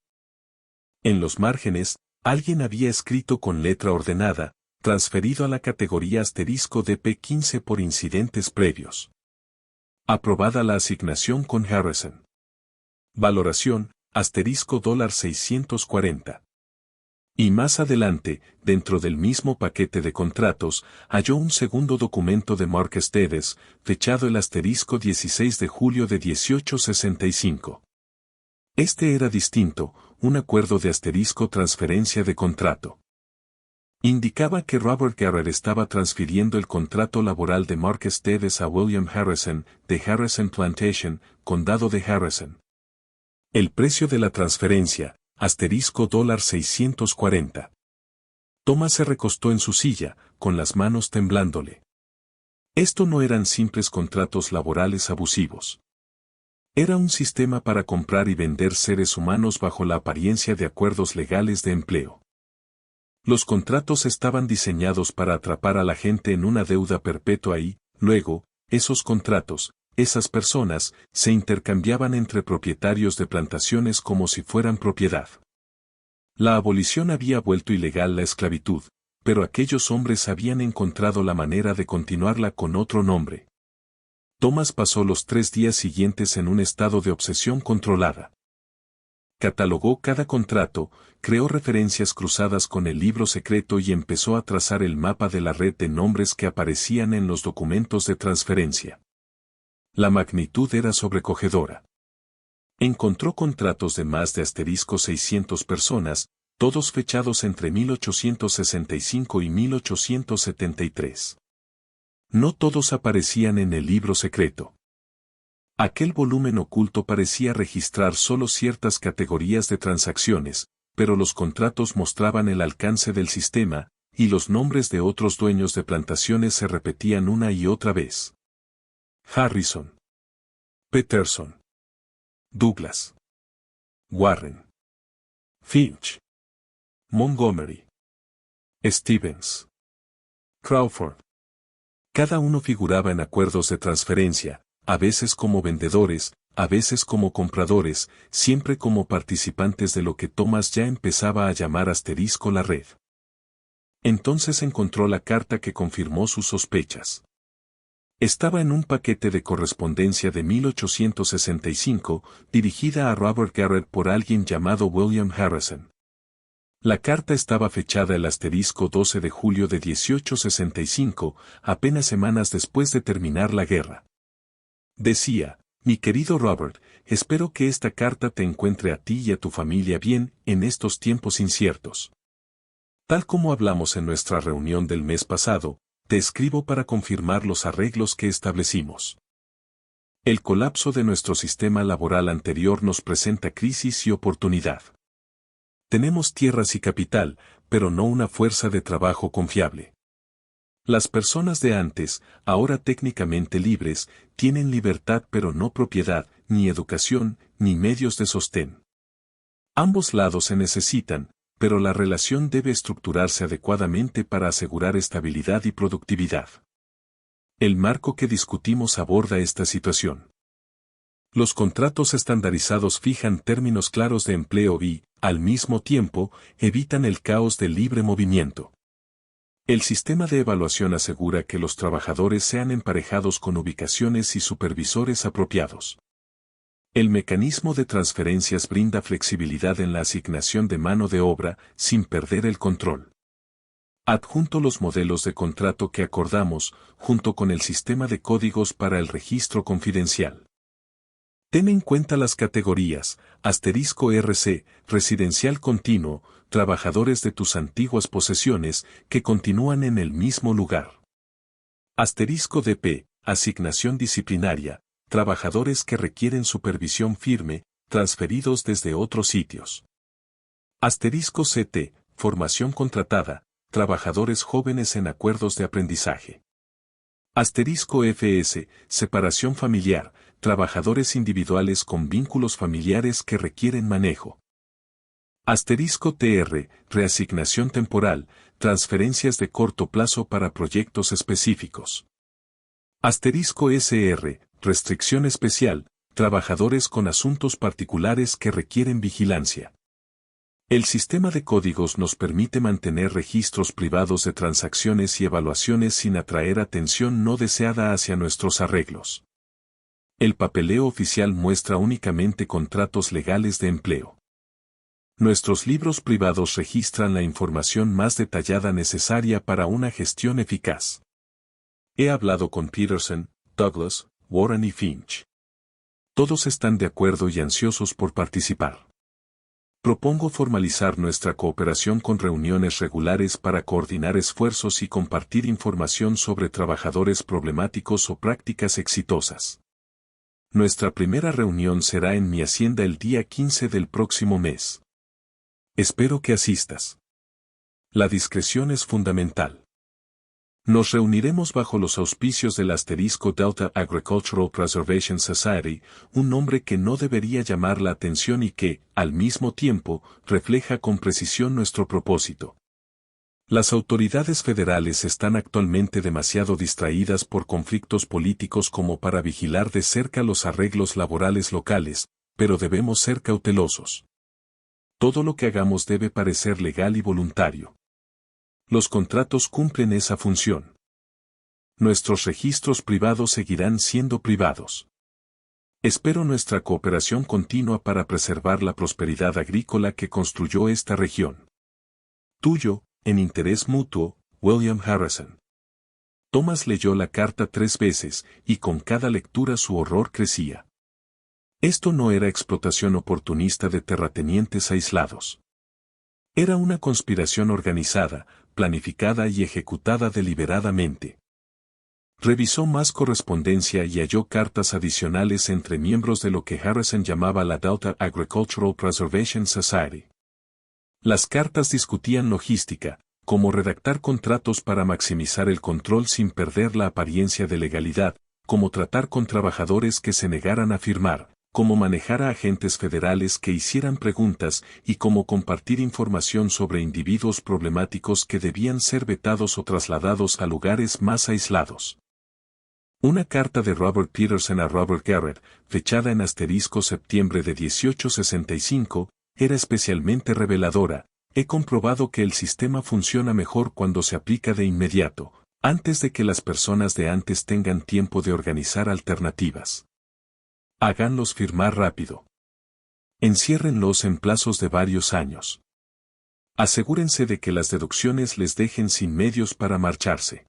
En los márgenes, alguien había escrito con letra ordenada, transferido a la categoría *DP15 por incidentes previos. Aprobada la asignación con Harrison. Valoración, $640. Y más adelante, dentro del mismo paquete de contratos, halló un segundo documento de Mark Stedes, fechado el *16 de julio de 1865. Este era distinto, un acuerdo de transferencia de contrato. Indicaba que Robert Garrett estaba transfiriendo el contrato laboral de Mark Stedes a William Harrison, de Harrison Plantation, condado de Harrison. El precio de la transferencia, $640. Thomas se recostó en su silla, con las manos temblándole. Esto no eran simples contratos laborales abusivos. Era un sistema para comprar y vender seres humanos bajo la apariencia de acuerdos legales de empleo. Los contratos estaban diseñados para atrapar a la gente en una deuda perpetua y, luego, esos contratos, esas personas, se intercambiaban entre propietarios de plantaciones como si fueran propiedad. La abolición había vuelto ilegal la esclavitud, pero aquellos hombres habían encontrado la manera de continuarla con otro nombre. Thomas pasó los 3 días siguientes en un estado de obsesión controlada. Catalogó cada contrato, creó referencias cruzadas con el libro secreto y empezó a trazar el mapa de la red de nombres que aparecían en los documentos de transferencia. La magnitud era sobrecogedora. Encontró contratos de más de *600 personas, todos fechados entre 1865 y 1873. No todos aparecían en el libro secreto. Aquel volumen oculto parecía registrar solo ciertas categorías de transacciones, pero los contratos mostraban el alcance del sistema, y los nombres de otros dueños de plantaciones se repetían una y otra vez. Harrison, Peterson, Douglas, Warren, Finch, Montgomery, Stevens, Crawford. Cada uno figuraba en acuerdos de transferencia, a veces como vendedores, a veces como compradores, siempre como participantes de lo que Thomas ya empezaba a llamar la red. Entonces encontró la carta que confirmó sus sospechas. Estaba en un paquete de correspondencia de 1865, dirigida a Robert Garrett por alguien llamado William Harrison. La carta estaba fechada el *12 de julio de 1865, apenas semanas después de terminar la guerra. Decía: mi querido Robert, espero que esta carta te encuentre a ti y a tu familia bien en estos tiempos inciertos. Tal como hablamos en nuestra reunión del mes pasado, te escribo para confirmar los arreglos que establecimos. El colapso de nuestro sistema laboral anterior nos presenta crisis y oportunidad. Tenemos tierras y capital, pero no una fuerza de trabajo confiable. Las personas de antes, ahora técnicamente libres, tienen libertad pero no propiedad, ni educación, ni medios de sostén. Ambos lados se necesitan, pero la relación debe estructurarse adecuadamente para asegurar estabilidad y productividad. El marco que discutimos aborda esta situación. Los contratos estandarizados fijan términos claros de empleo y, al mismo tiempo, evitan el caos del libre movimiento. El sistema de evaluación asegura que los trabajadores sean emparejados con ubicaciones y supervisores apropiados. El mecanismo de transferencias brinda flexibilidad en la asignación de mano de obra, sin perder el control. Adjunto los modelos de contrato que acordamos, junto con el sistema de códigos para el registro confidencial. Ten en cuenta las categorías, *RC, residencial continuo, trabajadores de tus antiguas posesiones, que continúan en el mismo lugar. *DP, asignación disciplinaria, trabajadores que requieren supervisión firme, transferidos desde otros sitios. *CT, formación contratada, trabajadores jóvenes en acuerdos de aprendizaje. *FS, separación familiar, trabajadores individuales con vínculos familiares que requieren manejo. *TR, reasignación temporal, transferencias de corto plazo para proyectos específicos. *SR, restricción especial, trabajadores con asuntos particulares que requieren vigilancia. El sistema de códigos nos permite mantener registros privados de transacciones y evaluaciones sin atraer atención no deseada hacia nuestros arreglos. El papeleo oficial muestra únicamente contratos legales de empleo. Nuestros libros privados registran la información más detallada necesaria para una gestión eficaz. He hablado con Peterson, Douglas, Warren y Finch. Todos están de acuerdo y ansiosos por participar. Propongo formalizar nuestra cooperación con reuniones regulares para coordinar esfuerzos y compartir información sobre trabajadores problemáticos o prácticas exitosas. Nuestra primera reunión será en mi hacienda el día 15 del próximo mes. Espero que asistas. La discreción es fundamental. Nos reuniremos bajo los auspicios del *Delta Agricultural Preservation Society, un nombre que no debería llamar la atención y que, al mismo tiempo, refleja con precisión nuestro propósito. Las autoridades federales están actualmente demasiado distraídas por conflictos políticos como para vigilar de cerca los arreglos laborales locales, pero debemos ser cautelosos. Todo lo que hagamos debe parecer legal y voluntario. Los contratos cumplen esa función. Nuestros registros privados seguirán siendo privados. Espero nuestra cooperación continua para preservar la prosperidad agrícola que construyó esta región. Tuyo, en interés mutuo, William Harrison. Thomas leyó la carta 3 veces, y con cada lectura su horror crecía. Esto no era explotación oportunista de terratenientes aislados. Era una conspiración organizada, planificada y ejecutada deliberadamente. Revisó más correspondencia y halló cartas adicionales entre miembros de lo que Harrison llamaba la Delta Agricultural Preservation Society. Las cartas discutían logística, cómo redactar contratos para maximizar el control sin perder la apariencia de legalidad, cómo tratar con trabajadores que se negaran a firmar, cómo manejar a agentes federales que hicieran preguntas y cómo compartir información sobre individuos problemáticos que debían ser vetados o trasladados a lugares más aislados. Una carta de Robert Peterson a Robert Garrett, fechada en *septiembre de 1865, era especialmente reveladora. He comprobado que el sistema funciona mejor cuando se aplica de inmediato, antes de que las personas de antes tengan tiempo de organizar alternativas. Háganlos firmar rápido. Enciérrenlos en plazos de varios años. Asegúrense de que las deducciones les dejen sin medios para marcharse.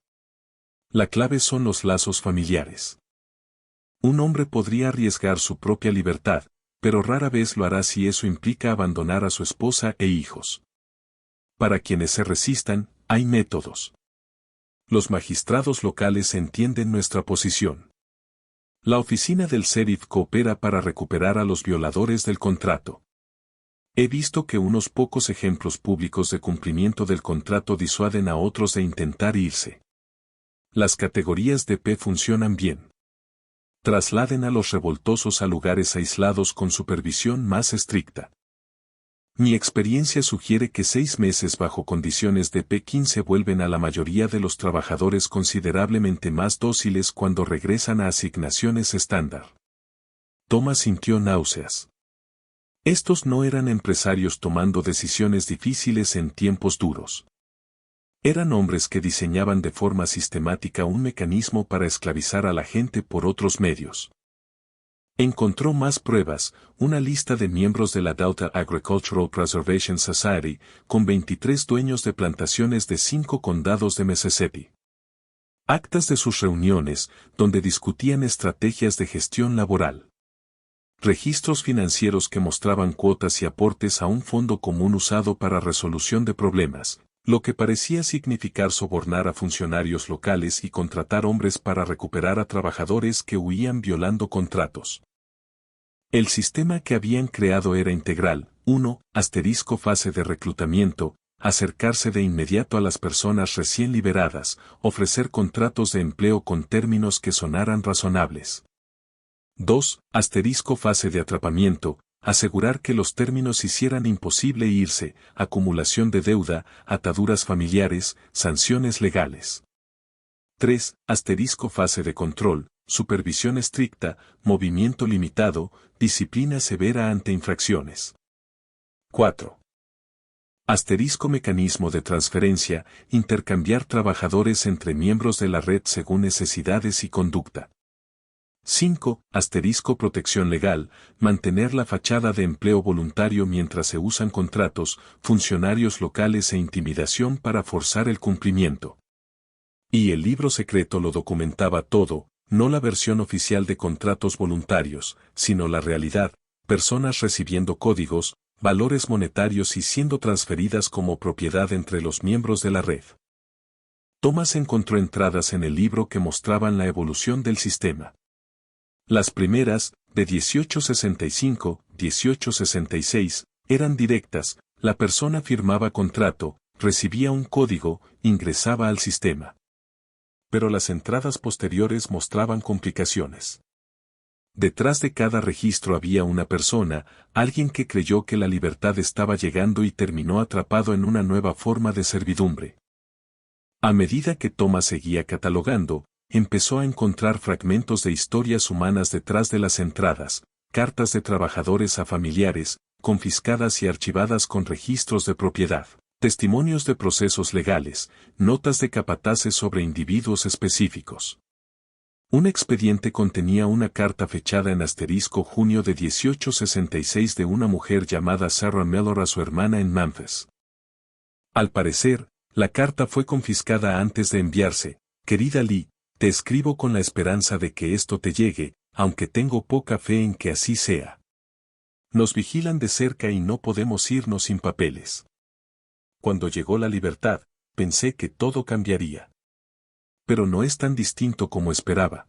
La clave son los lazos familiares. Un hombre podría arriesgar su propia libertad, pero rara vez lo hará si eso implica abandonar a su esposa e hijos. Para quienes se resistan, hay métodos. Los magistrados locales entienden nuestra posición. La oficina del sheriff coopera para recuperar a los violadores del contrato. He visto que unos pocos ejemplos públicos de cumplimiento del contrato disuaden a otros de intentar irse. Las categorías de P funcionan bien. Trasladen a los revoltosos a lugares aislados con supervisión más estricta. Mi experiencia sugiere que 6 meses bajo condiciones de P15 vuelven a la mayoría de los trabajadores considerablemente más dóciles cuando regresan a asignaciones estándar. Thomas sintió náuseas. Estos no eran empresarios tomando decisiones difíciles en tiempos duros. Eran hombres que diseñaban de forma sistemática un mecanismo para esclavizar a la gente por otros medios. Encontró más pruebas, una lista de miembros de la Delta Agricultural Preservation Society, con 23 dueños de plantaciones de 5 condados de Mississippi. Actas de sus reuniones, donde discutían estrategias de gestión laboral. Registros financieros que mostraban cuotas y aportes a un fondo común usado para resolución de problemas, lo que parecía significar sobornar a funcionarios locales y contratar hombres para recuperar a trabajadores que huían violando contratos. El sistema que habían creado era integral. 1. Fase de reclutamiento, acercarse de inmediato a las personas recién liberadas, ofrecer contratos de empleo con términos que sonaran razonables. 2. Fase de atrapamiento, asegurar que los términos hicieran imposible irse, acumulación de deuda, ataduras familiares, sanciones legales. 3. Fase de control, supervisión estricta, movimiento limitado, disciplina severa ante infracciones. 4. Mecanismo de transferencia, intercambiar trabajadores entre miembros de la red según necesidades y conducta. 5. Protección legal, mantener la fachada de empleo voluntario mientras se usan contratos, funcionarios locales e intimidación para forzar el cumplimiento. Y el libro secreto lo documentaba todo, no la versión oficial de contratos voluntarios, sino la realidad, personas recibiendo códigos, valores monetarios y siendo transferidas como propiedad entre los miembros de la red. Thomas encontró entradas en el libro que mostraban la evolución del sistema. Las primeras, de 1865-1866, eran directas, la persona firmaba contrato, recibía un código, ingresaba al sistema. Pero las entradas posteriores mostraban complicaciones. Detrás de cada registro había una persona, alguien que creyó que la libertad estaba llegando y terminó atrapado en una nueva forma de servidumbre. A medida que Thomas seguía catalogando, empezó a encontrar fragmentos de historias humanas detrás de las entradas, cartas de trabajadores a familiares, confiscadas y archivadas con registros de propiedad, testimonios de procesos legales, notas de capataces sobre individuos específicos. Un expediente contenía una carta fechada en junio de 1866 de una mujer llamada Sarah Mellor a su hermana en Memphis. Al parecer, la carta fue confiscada antes de enviarse. Querida Lee, te escribo con la esperanza de que esto te llegue, aunque tengo poca fe en que así sea. Nos vigilan de cerca y no podemos irnos sin papeles. Cuando llegó la libertad, pensé que todo cambiaría. Pero no es tan distinto como esperaba.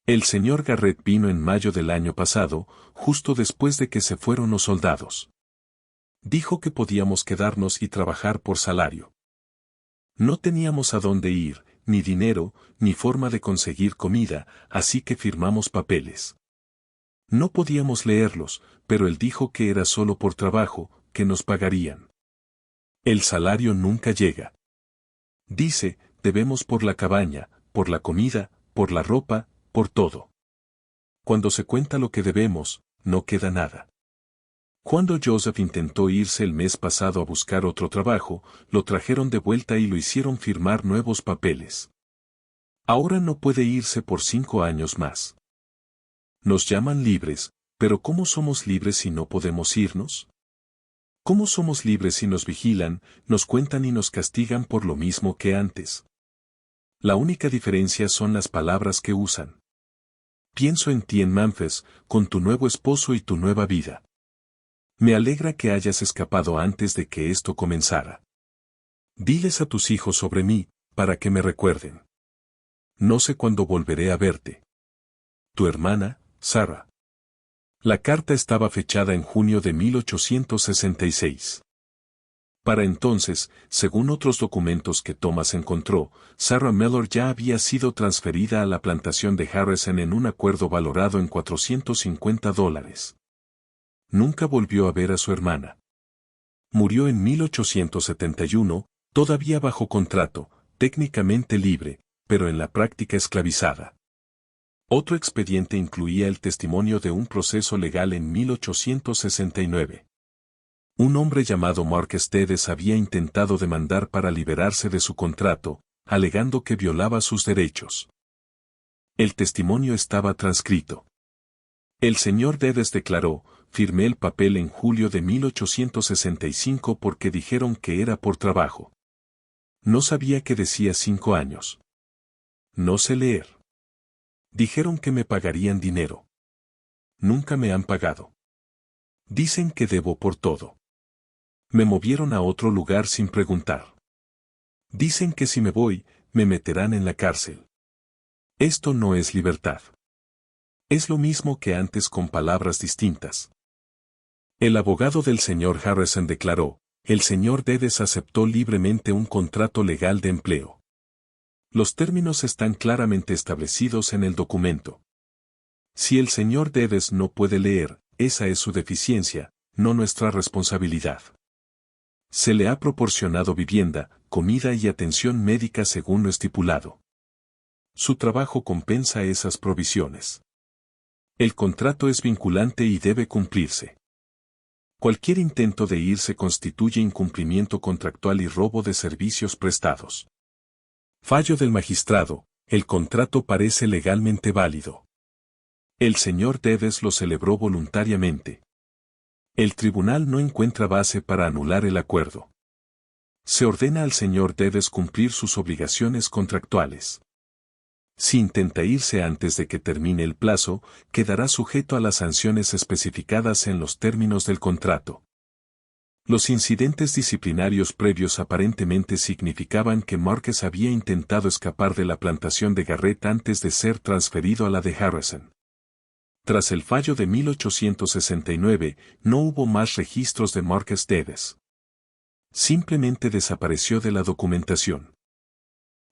El señor Garrett vino en mayo del año pasado, justo después de que se fueron los soldados. Dijo que podíamos quedarnos y trabajar por salario. No teníamos a dónde ir, ni dinero, ni forma de conseguir comida, así que firmamos papeles. No podíamos leerlos, pero él dijo que era solo por trabajo, que nos pagarían. El salario nunca llega. Dice, debemos por la cabaña, por la comida, por la ropa, por todo. Cuando se cuenta lo que debemos, no queda nada. Cuando Joseph intentó irse el mes pasado a buscar otro trabajo, lo trajeron de vuelta y lo hicieron firmar nuevos papeles. Ahora no puede irse por 5 años más. Nos llaman libres, pero ¿cómo somos libres si no podemos irnos? ¿Cómo somos libres si nos vigilan, nos cuentan y nos castigan por lo mismo que antes? La única diferencia son las palabras que usan. Pienso en ti en Memphis, con tu nuevo esposo y tu nueva vida. Me alegra que hayas escapado antes de que esto comenzara. Diles a tus hijos sobre mí, para que me recuerden. No sé cuándo volveré a verte. Tu hermana, Sarah. La carta estaba fechada en junio de 1866. Para entonces, según otros documentos que Thomas encontró, Sarah Mellor ya había sido transferida a la plantación de Harrison en un acuerdo valorado en $450. Nunca volvió a ver a su hermana. Murió en 1871, todavía bajo contrato, técnicamente libre, pero en la práctica esclavizada. Otro expediente incluía el testimonio de un proceso legal en 1869. Un hombre llamado Mark Stedes había intentado demandar para liberarse de su contrato, alegando que violaba sus derechos. El testimonio estaba transcrito. El señor Dedes declaró: firmé el papel en julio de 1865 porque dijeron que era por trabajo. No sabía que decía 5 años. No sé leer. Dijeron que me pagarían dinero. Nunca me han pagado. Dicen que debo por todo. Me movieron a otro lugar sin preguntar. Dicen que si me voy, me meterán en la cárcel. Esto no es libertad. Es lo mismo que antes con palabras distintas. El abogado del señor Harrison declaró: el señor Dedes aceptó libremente un contrato legal de empleo. Los términos están claramente establecidos en el documento. Si el señor Dedes no puede leer, esa es su deficiencia, no nuestra responsabilidad. Se le ha proporcionado vivienda, comida y atención médica según lo estipulado. Su trabajo compensa esas provisiones. El contrato es vinculante y debe cumplirse. Cualquier intento de irse constituye incumplimiento contractual y robo de servicios prestados. Fallo del magistrado: el contrato parece legalmente válido. El señor Dedes lo celebró voluntariamente. El tribunal no encuentra base para anular el acuerdo. Se ordena al señor Dedes cumplir sus obligaciones contractuales. Si intenta irse antes de que termine el plazo, quedará sujeto a las sanciones especificadas en los términos del contrato. Los incidentes disciplinarios previos aparentemente significaban que Marquez había intentado escapar de la plantación de Garrett antes de ser transferido a la de Harrison. Tras el fallo de 1869, no hubo más registros de Marquez Dedes. Simplemente desapareció de la documentación.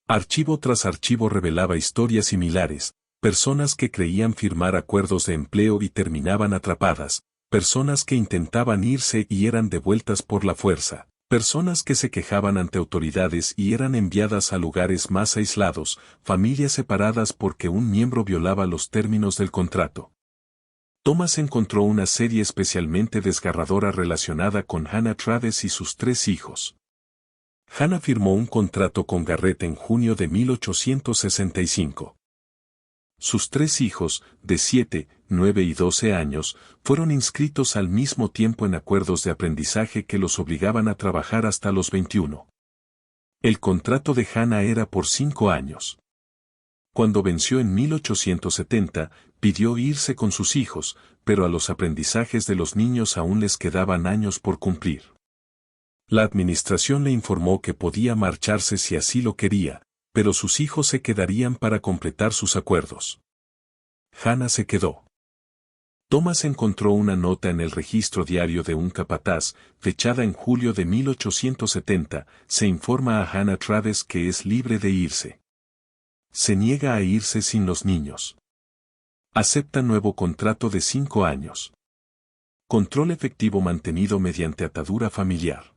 Archivo tras archivo revelaba historias similares: personas que creían firmar acuerdos de empleo y terminaban atrapadas, personas que intentaban irse y eran devueltas por la fuerza, personas que se quejaban ante autoridades y eran enviadas a lugares más aislados, familias separadas porque un miembro violaba los términos del contrato. Thomas encontró una serie especialmente desgarradora relacionada con Hannah Travis y sus 3 hijos. Hannah firmó un contrato con Garrett en junio de 1865. Sus 3 hijos, de 7, 9 y 12 años, fueron inscritos al mismo tiempo en acuerdos de aprendizaje que los obligaban a trabajar hasta los 21. El contrato de Hannah era por 5 años. Cuando venció en 1870, pidió irse con sus hijos, pero a los aprendizajes de los niños aún les quedaban años por cumplir. La administración le informó que podía marcharse si así lo quería, pero sus hijos se quedarían para completar sus acuerdos. Hannah se quedó. Thomas encontró una nota en el registro diario de un capataz, fechada en julio de 1870, se informa a Hannah Travis que es libre de irse. Se niega a irse sin los niños. Acepta nuevo contrato de 5 años. Control efectivo mantenido mediante atadura familiar.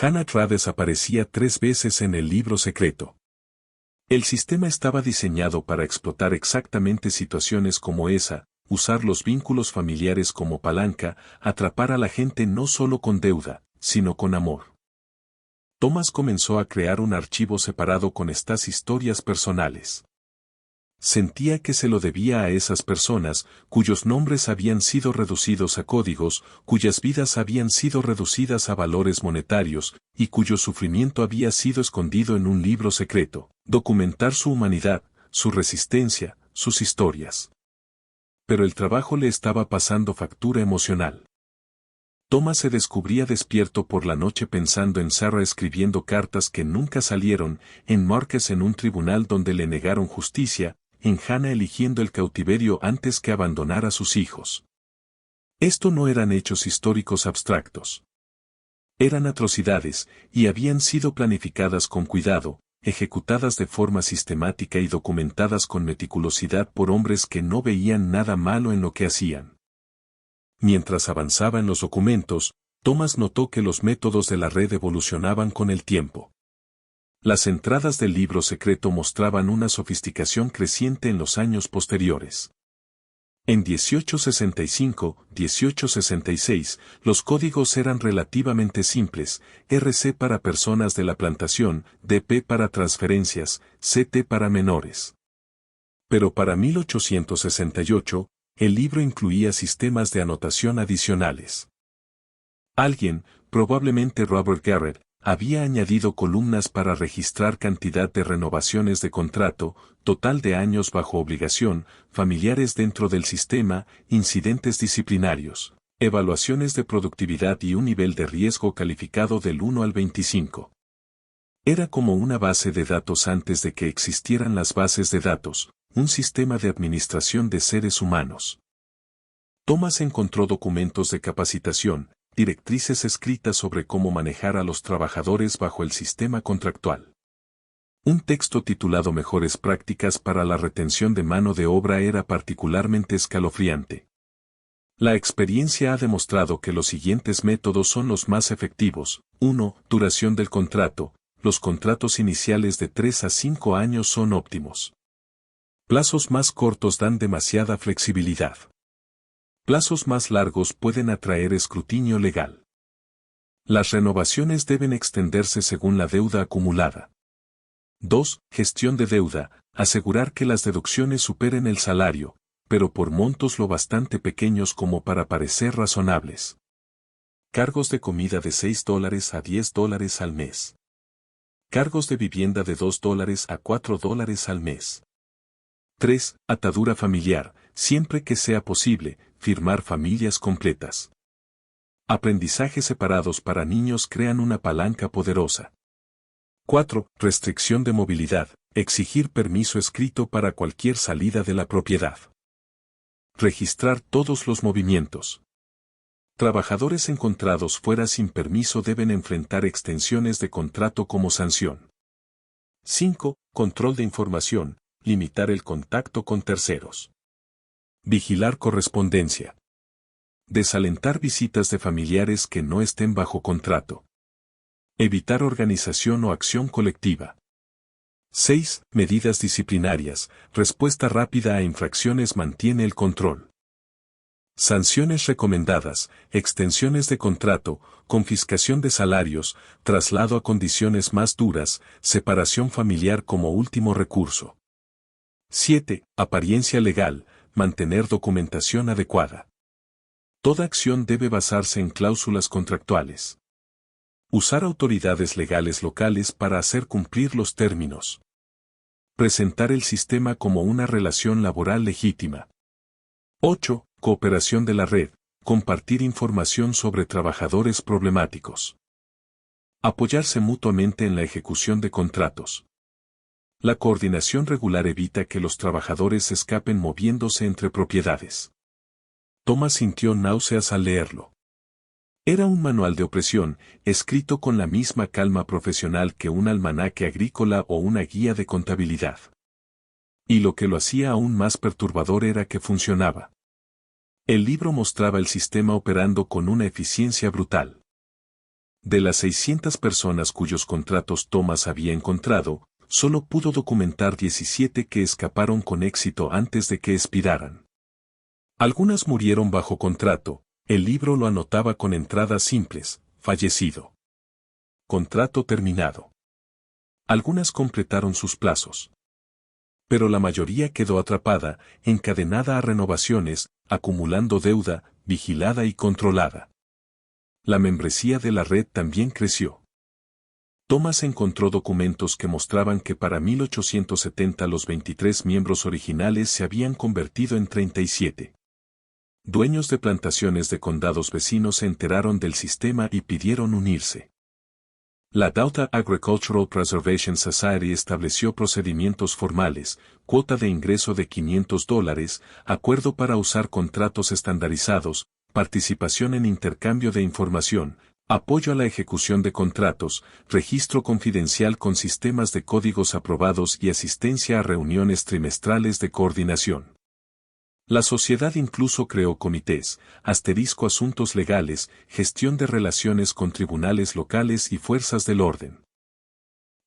Hannah Travis aparecía 3 veces en el libro secreto. El sistema estaba diseñado para explotar exactamente situaciones como esa, usar los vínculos familiares como palanca, atrapar a la gente no solo con deuda, sino con amor. Thomas comenzó a crear un archivo separado con estas historias personales. Sentía que se lo debía a esas personas, cuyos nombres habían sido reducidos a códigos, cuyas vidas habían sido reducidas a valores monetarios, y cuyo sufrimiento había sido escondido en un libro secreto, documentar su humanidad, su resistencia, sus historias. Pero el trabajo le estaba pasando factura emocional. Thomas se descubría despierto por la noche pensando en Sarah escribiendo cartas que nunca salieron, en Marcus en un tribunal donde le negaron justicia, en Hannah eligiendo el cautiverio antes que abandonar a sus hijos. Esto no eran hechos históricos abstractos. Eran atrocidades, y habían sido planificadas con cuidado, ejecutadas de forma sistemática y documentadas con meticulosidad por hombres que no veían nada malo en lo que hacían. Mientras avanzaba en los documentos, Thomas notó que los métodos de la red evolucionaban con el tiempo. Las entradas del libro secreto mostraban una sofisticación creciente en los años posteriores. En 1865-1866, los códigos eran relativamente simples, RC para personas de la plantación, DP para transferencias, CT para menores. Pero para 1868, el libro incluía sistemas de anotación adicionales. Alguien, probablemente Robert Garrett, había añadido columnas para registrar cantidad de renovaciones de contrato, total de años bajo obligación, familiares dentro del sistema, incidentes disciplinarios, evaluaciones de productividad y un nivel de riesgo calificado del 1 al 25. Era como una base de datos antes de que existieran las bases de datos, un sistema de administración de seres humanos. Thomas encontró documentos de capacitación, directrices escritas sobre cómo manejar a los trabajadores bajo el sistema contractual. Un texto titulado Mejores prácticas para la retención de mano de obra era particularmente escalofriante. La experiencia ha demostrado que los siguientes métodos son los más efectivos. 1. Duración del contrato. Los contratos iniciales de 3 a 5 años son óptimos. Plazos más cortos dan demasiada flexibilidad. Plazos más largos pueden atraer escrutinio legal. Las renovaciones deben extenderse según la deuda acumulada. 2. Gestión de deuda. Asegurar que las deducciones superen el salario, pero por montos lo bastante pequeños como para parecer razonables. Cargos de comida de $6 a $10 al mes. Cargos de vivienda de $2 a $4 al mes. 3. Atadura familiar, siempre que sea posible, firmar familias completas. Aprendizajes separados para niños crean una palanca poderosa. 4. Restricción de movilidad, exigir permiso escrito para cualquier salida de la propiedad. Registrar todos los movimientos. Trabajadores encontrados fuera sin permiso deben enfrentar extensiones de contrato como sanción. 5. Control de información. Limitar el contacto con terceros. Vigilar correspondencia. Desalentar visitas de familiares que no estén bajo contrato. Evitar organización o acción colectiva. 6. Medidas disciplinarias. Respuesta rápida a infracciones mantiene el control. Sanciones recomendadas, extensiones de contrato, confiscación de salarios, traslado a condiciones más duras, separación familiar como último recurso. 7. Apariencia legal, mantener documentación adecuada. Toda acción debe basarse en cláusulas contractuales. Usar autoridades legales locales para hacer cumplir los términos. Presentar el sistema como una relación laboral legítima. 8. Cooperación de la red, compartir información sobre trabajadores problemáticos. Apoyarse mutuamente en la ejecución de contratos. La coordinación regular evita que los trabajadores escapen moviéndose entre propiedades. Thomas sintió náuseas al leerlo. Era un manual de opresión, escrito con la misma calma profesional que un almanaque agrícola o una guía de contabilidad. Y lo que lo hacía aún más perturbador era que funcionaba. El libro mostraba el sistema operando con una eficiencia brutal. De las 600 personas cuyos contratos Thomas había encontrado, solo pudo documentar 17 que escaparon con éxito antes de que expiraran. Algunas murieron bajo contrato, el libro lo anotaba con entradas simples, fallecido. Contrato terminado. Algunas completaron sus plazos. Pero la mayoría quedó atrapada, encadenada a renovaciones, acumulando deuda, vigilada y controlada. La membresía de la red también creció. Thomas encontró documentos que mostraban que para 1870 los 23 miembros originales se habían convertido en 37. Dueños de plantaciones de condados vecinos se enteraron del sistema y pidieron unirse. La Daughter Agricultural Preservation Society estableció procedimientos formales, cuota de ingreso de $500, acuerdo para usar contratos estandarizados, participación en intercambio de información, apoyo a la ejecución de contratos, registro confidencial con sistemas de códigos aprobados y asistencia a reuniones trimestrales de coordinación. La sociedad incluso creó comités, asuntos legales, gestión de relaciones con tribunales locales y fuerzas del orden.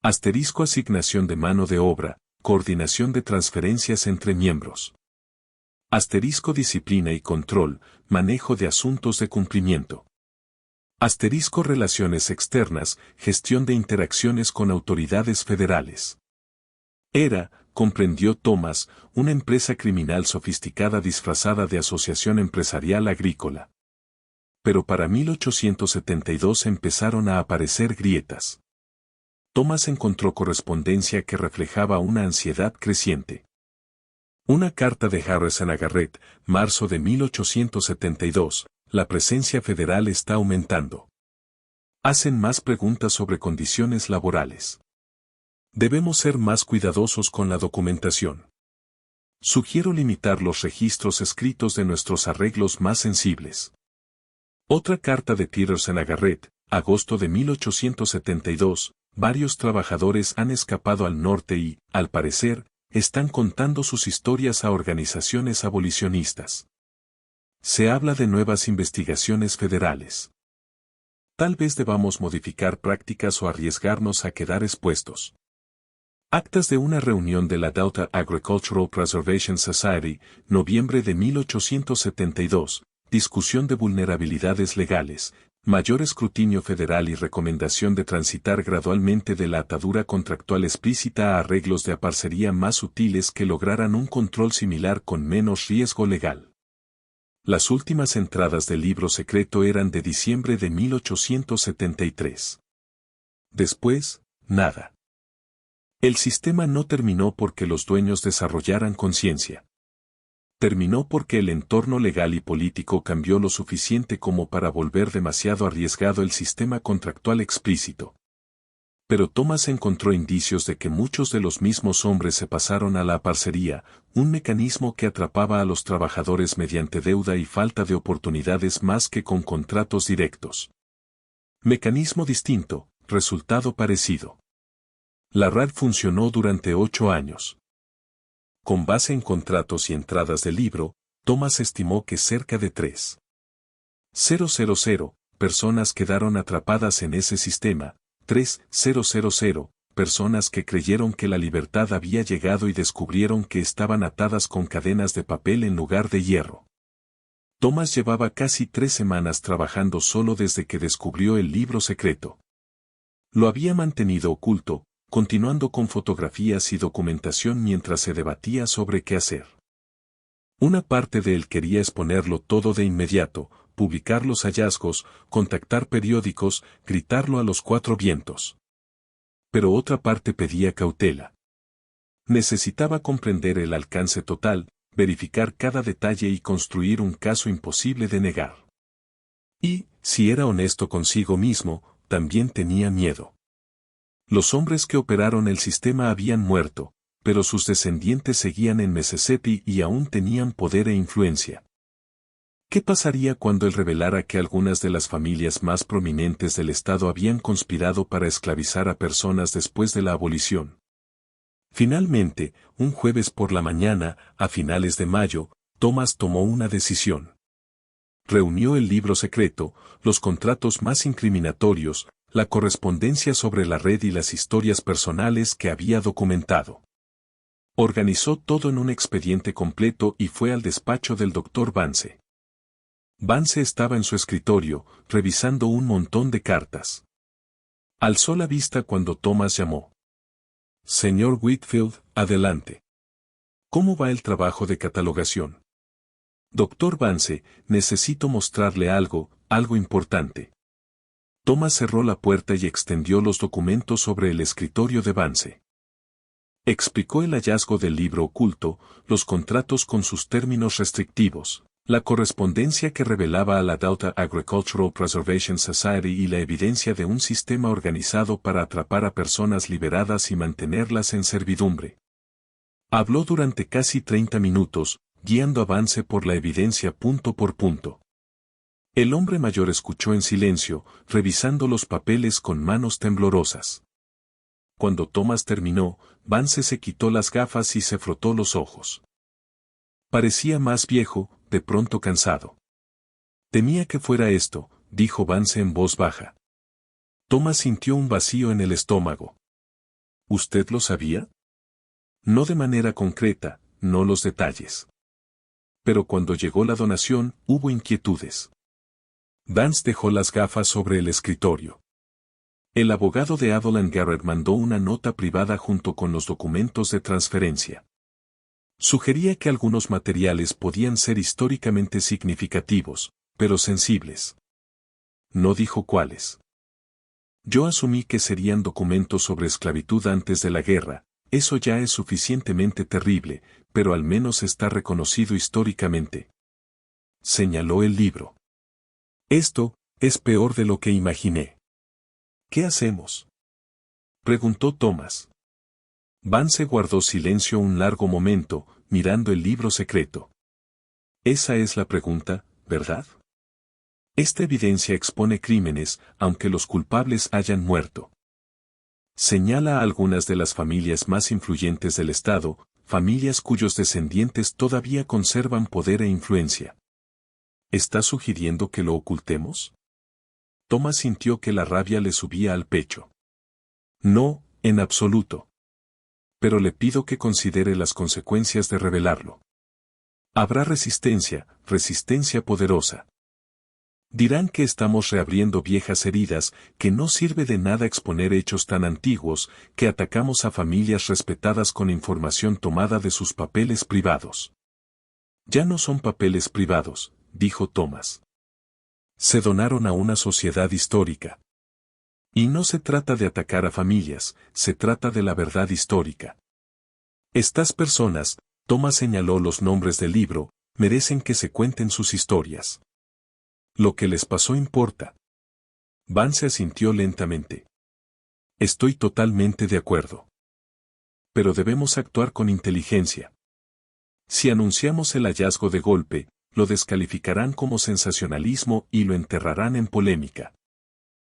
Asignación de mano de obra, coordinación de transferencias entre miembros. Disciplina y control, manejo de asuntos de cumplimiento. Relaciones externas, gestión de interacciones con autoridades federales. Comprendió Thomas, una empresa criminal sofisticada disfrazada de asociación empresarial agrícola. Pero para 1872 empezaron a aparecer grietas. Thomas encontró correspondencia que reflejaba una ansiedad creciente. Una carta de Harrison a Garrett, marzo de 1872, la presencia federal está aumentando. Hacen más preguntas sobre condiciones laborales. Debemos ser más cuidadosos con la documentación. Sugiero limitar los registros escritos de nuestros arreglos más sensibles. Otra carta de Peterson a Garrett, agosto de 1872, varios trabajadores han escapado al norte y, al parecer, están contando sus historias a organizaciones abolicionistas. Se habla de nuevas investigaciones federales. Tal vez debamos modificar prácticas o arriesgarnos a quedar expuestos. Actas de una reunión de la Daughter Agricultural Preservation Society, noviembre de 1872, discusión de vulnerabilidades legales, mayor escrutinio federal y recomendación de transitar gradualmente de la atadura contractual explícita a arreglos de aparcería más sutiles que lograran un control similar con menos riesgo legal. Las últimas entradas del libro secreto eran de diciembre de 1873. Después, nada. El sistema no terminó porque los dueños desarrollaran conciencia. Terminó porque el entorno legal y político cambió lo suficiente como para volver demasiado arriesgado el sistema contractual explícito. Pero Thomas encontró indicios de que muchos de los mismos hombres se pasaron a la aparcería, un mecanismo que atrapaba a los trabajadores mediante deuda y falta de oportunidades más que con contratos directos. Mecanismo distinto, resultado parecido. La RAD funcionó durante 8 años. Con base en contratos y entradas del libro, Thomas estimó que cerca de 3,000 personas quedaron atrapadas en ese sistema, 3,000 personas que creyeron que la libertad había llegado y descubrieron que estaban atadas con cadenas de papel en lugar de hierro. Thomas llevaba casi 3 semanas trabajando solo desde que descubrió el libro secreto. Lo había mantenido oculto, continuando con fotografías y documentación mientras se debatía sobre qué hacer. Una parte de él quería exponerlo todo de inmediato, publicar los hallazgos, contactar periódicos, gritarlo a los 4 vientos. Pero otra parte pedía cautela. Necesitaba comprender el alcance total, verificar cada detalle y construir un caso imposible de negar. Y, si era honesto consigo mismo, también tenía miedo. Los hombres que operaron el sistema habían muerto, pero sus descendientes seguían en Mississippi y aún tenían poder e influencia. ¿Qué pasaría cuando él revelara que algunas de las familias más prominentes del estado habían conspirado para esclavizar a personas después de la abolición? Finalmente, un jueves por la mañana, a finales de mayo, Thomas tomó una decisión. Reunió el libro secreto, los contratos más incriminatorios, la correspondencia sobre la red y las historias personales que había documentado. Organizó todo en un expediente completo y fue al despacho del Dr. Vance. Vance estaba en su escritorio, revisando un montón de cartas. Alzó la vista cuando Thomas llamó. Señor Whitfield, adelante. ¿Cómo va el trabajo de catalogación? Dr. Vance, necesito mostrarle algo importante. Thomas cerró la puerta y extendió los documentos sobre el escritorio de Vance. Explicó el hallazgo del libro oculto, los contratos con sus términos restrictivos, La correspondencia que revelaba a la Delta Agricultural Preservation Society y la evidencia de un sistema organizado para atrapar a personas liberadas y mantenerlas en servidumbre. Habló durante casi 30 minutos, guiando a Vance por la evidencia punto por punto. El hombre mayor escuchó en silencio, revisando los papeles con manos temblorosas. Cuando Thomas terminó, Vance se quitó las gafas y se frotó los ojos. Parecía más viejo, de pronto cansado. Temía que fuera esto, dijo Vance en voz baja. Thomas sintió un vacío en el estómago. ¿Usted lo sabía? No de manera concreta, no los detalles. Pero cuando llegó la donación, hubo inquietudes. Vance dejó las gafas sobre el escritorio. El abogado de Evelyn Garrett mandó una nota privada junto con los documentos de transferencia. Sugería que algunos materiales podían ser históricamente significativos, pero sensibles. No dijo cuáles. Yo asumí que serían documentos sobre esclavitud antes de la guerra. Eso ya es suficientemente terrible, pero al menos está reconocido históricamente. Señaló el libro. Esto es peor de lo que imaginé. ¿Qué hacemos?, preguntó Thomas. Vance guardó silencio un largo momento, mirando el libro secreto. Esa es la pregunta, ¿verdad? Esta evidencia expone crímenes, aunque los culpables hayan muerto. Señala a algunas de las familias más influyentes del Estado, familias cuyos descendientes todavía conservan poder e influencia. ¿Está sugiriendo que lo ocultemos? Thomas sintió que la rabia le subía al pecho. No, en absoluto. Pero le pido que considere las consecuencias de revelarlo. Habrá resistencia poderosa. Dirán que estamos reabriendo viejas heridas, que no sirve de nada exponer hechos tan antiguos, que atacamos a familias respetadas con información tomada de sus papeles privados. Ya no son papeles privados, dijo Thomas. Se donaron a una sociedad histórica. Y no se trata de atacar a familias, se trata de la verdad histórica. Estas personas, Thomas señaló los nombres del libro, merecen que se cuenten sus historias. Lo que les pasó importa. Vance asintió lentamente. Estoy totalmente de acuerdo. Pero debemos actuar con inteligencia. Si anunciamos el hallazgo de golpe, lo descalificarán como sensacionalismo y lo enterrarán en polémica.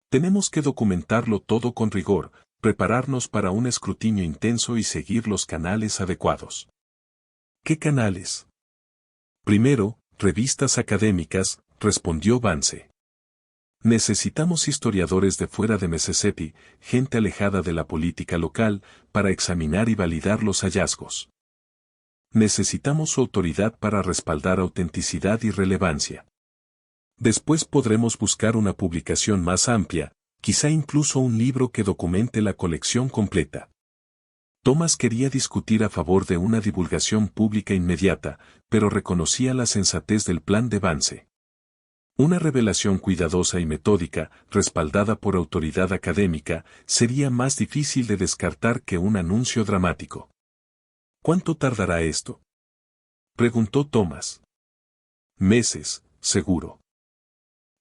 Tenemos que documentarlo todo con rigor, prepararnos para un escrutinio intenso y seguir los canales adecuados. ¿Qué canales? Primero, revistas académicas, respondió Vance. Necesitamos historiadores de fuera de Mississippi, gente alejada de la política local, para examinar y validar los hallazgos. Necesitamos su autoridad para respaldar autenticidad y relevancia. Después podremos buscar una publicación más amplia, quizá incluso un libro que documente la colección completa. Thomas quería discutir a favor de una divulgación pública inmediata, pero reconocía la sensatez del plan de Vance. Una revelación cuidadosa y metódica, respaldada por autoridad académica, sería más difícil de descartar que un anuncio dramático. ¿Cuánto tardará esto?, preguntó Thomas. Meses, seguro.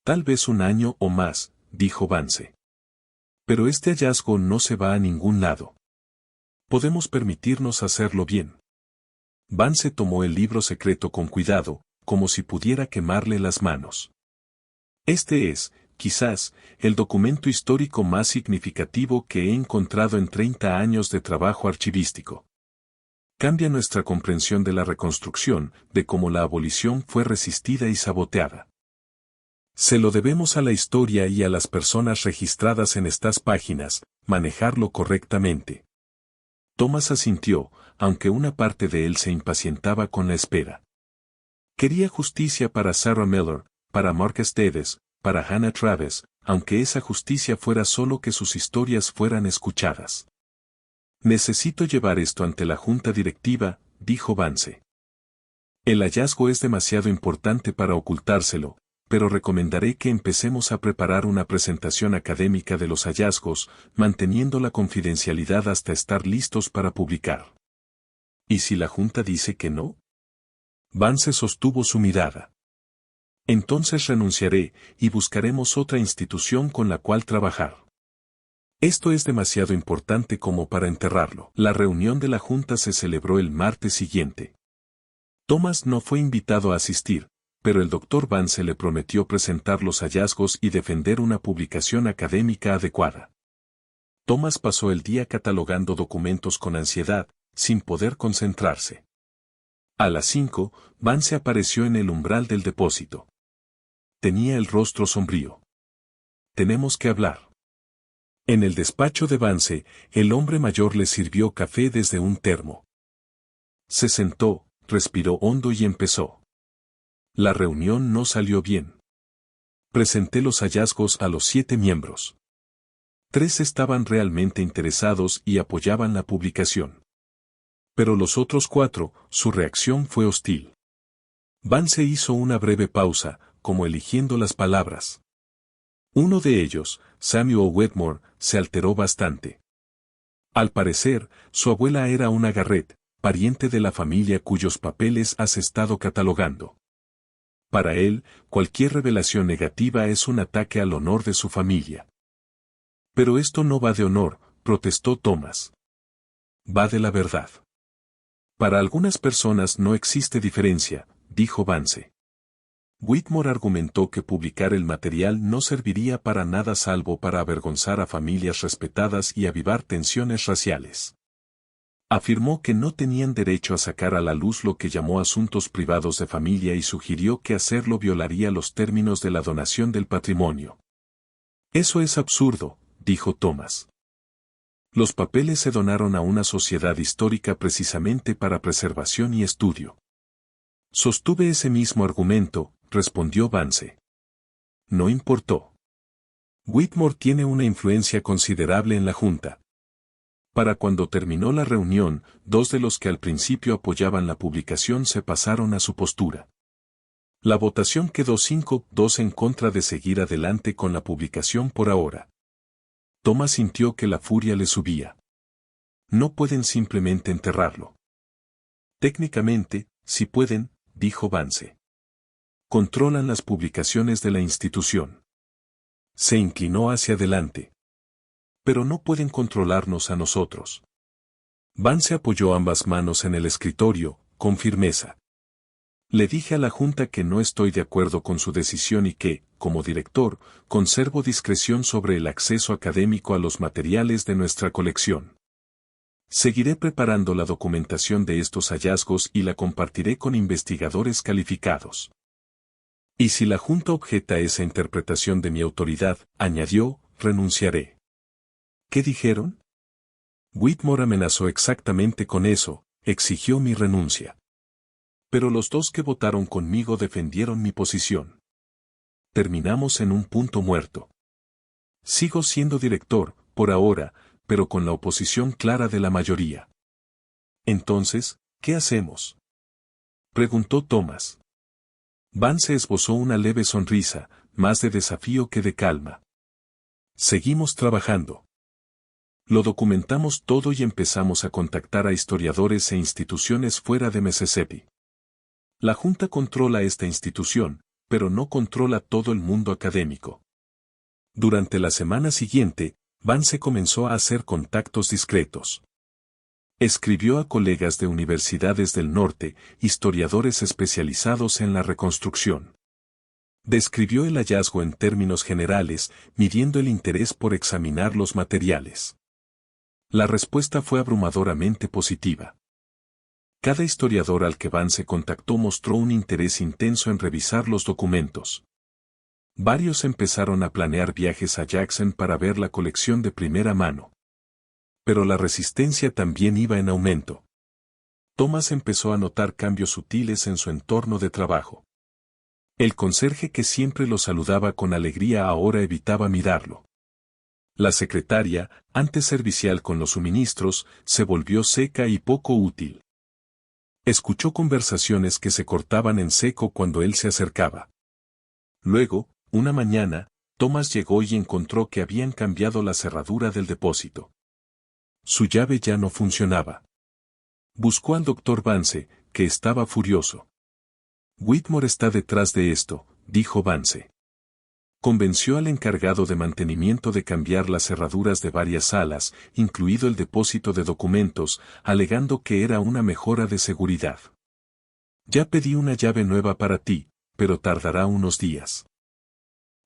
Tal vez un año o más, dijo Vance. Pero este hallazgo no se va a ningún lado. Podemos permitirnos hacerlo bien. Vance tomó el libro secreto con cuidado, como si pudiera quemarle las manos. Este es, quizás, el documento histórico más significativo que he encontrado en 30 años de trabajo archivístico. Cambia nuestra comprensión de la reconstrucción, de cómo la abolición fue resistida y saboteada. Se lo debemos a la historia y a las personas registradas en estas páginas, manejarlo correctamente. Thomas asintió, aunque una parte de él se impacientaba con la espera. Quería justicia para Sarah Miller, para Mark Stedes, para Hannah Travis, aunque esa justicia fuera solo que sus historias fueran escuchadas. Necesito llevar esto ante la junta directiva, dijo Vance. El hallazgo es demasiado importante para ocultárselo, pero recomendaré que empecemos a preparar una presentación académica de los hallazgos, manteniendo la confidencialidad hasta estar listos para publicar. ¿Y si la junta dice que no? Vance sostuvo su mirada. Entonces renunciaré, y buscaremos otra institución con la cual trabajar. Esto es demasiado importante como para enterrarlo. La reunión de la Junta se celebró el martes siguiente. Thomas no fue invitado a asistir, pero el Dr. Vance le prometió presentar los hallazgos y defender una publicación académica adecuada. Thomas pasó el día catalogando documentos con ansiedad, sin poder concentrarse. A las 5, Vance apareció en el umbral del depósito. Tenía el rostro sombrío. Tenemos que hablar. En el despacho de Vance, el hombre mayor le sirvió café desde un termo. Se sentó, respiró hondo y empezó. La reunión no salió bien. Presenté los hallazgos a los 7 miembros. 3 estaban realmente interesados y apoyaban la publicación. Pero los otros 4, su reacción fue hostil. Vance hizo una breve pausa, como eligiendo las palabras. Uno de ellos, Samuel Wetmore, se alteró bastante. Al parecer, su abuela era una Garrett, pariente de la familia cuyos papeles has estado catalogando. Para él, cualquier revelación negativa es un ataque al honor de su familia. Pero esto no va de honor, protestó Thomas. Va de la verdad. Para algunas personas no existe diferencia, dijo Vance. Whitmore argumentó que publicar el material no serviría para nada salvo para avergonzar a familias respetadas y avivar tensiones raciales. Afirmó que no tenían derecho a sacar a la luz lo que llamó asuntos privados de familia y sugirió que hacerlo violaría los términos de la donación del patrimonio. Eso es absurdo, dijo Thomas. Los papeles se donaron a una sociedad histórica precisamente para preservación y estudio. Sostuve ese mismo argumento, respondió Vance. No importó. Whitmore tiene una influencia considerable en la Junta. Para cuando terminó la reunión, 2 de los que al principio apoyaban la publicación se pasaron a su postura. La votación quedó 5-2 en contra de seguir adelante con la publicación por ahora. Thomas sintió que la furia le subía. No pueden simplemente enterrarlo. Técnicamente, sí pueden, dijo Vance. Controlan las publicaciones de la institución. Se inclinó hacia adelante. Pero no pueden controlarnos a nosotros. Vance apoyó ambas manos en el escritorio, con firmeza. Le dije a la Junta que no estoy de acuerdo con su decisión y que, como director, conservo discreción sobre el acceso académico a los materiales de nuestra colección. Seguiré preparando la documentación de estos hallazgos y la compartiré con investigadores calificados. Y si la Junta objeta esa interpretación de mi autoridad, añadió, renunciaré. ¿Qué dijeron? Whitmore amenazó exactamente con eso, exigió mi renuncia. Pero los 2 que votaron conmigo defendieron mi posición. Terminamos en un punto muerto. Sigo siendo director, por ahora, pero con la oposición clara de la mayoría. Entonces, ¿qué hacemos? Preguntó Thomas. Vance esbozó una leve sonrisa, más de desafío que de calma. Seguimos trabajando. Lo documentamos todo y empezamos a contactar a historiadores e instituciones fuera de Mississippi. La Junta controla esta institución, pero no controla todo el mundo académico. Durante la semana siguiente, Vance comenzó a hacer contactos discretos. Escribió a colegas de universidades del norte, historiadores especializados en la reconstrucción. Describió el hallazgo en términos generales, midiendo el interés por examinar los materiales. La respuesta fue abrumadoramente positiva. Cada historiador al que Vance contactó mostró un interés intenso en revisar los documentos. Varios empezaron a planear viajes a Jackson para ver la colección de primera mano. Pero la resistencia también iba en aumento. Thomas empezó a notar cambios sutiles en su entorno de trabajo. El conserje que siempre lo saludaba con alegría ahora evitaba mirarlo. La secretaria, antes servicial con los suministros, se volvió seca y poco útil. Escuchó conversaciones que se cortaban en seco cuando él se acercaba. Luego, una mañana, Thomas llegó y encontró que habían cambiado la cerradura del depósito. Su llave ya no funcionaba. Buscó al Dr. Vance, que estaba furioso. Whitmore está detrás de esto, dijo Vance. Convenció al encargado de mantenimiento de cambiar las cerraduras de varias salas, incluido el depósito de documentos, alegando que era una mejora de seguridad. Ya pedí una llave nueva para ti, pero tardará unos días.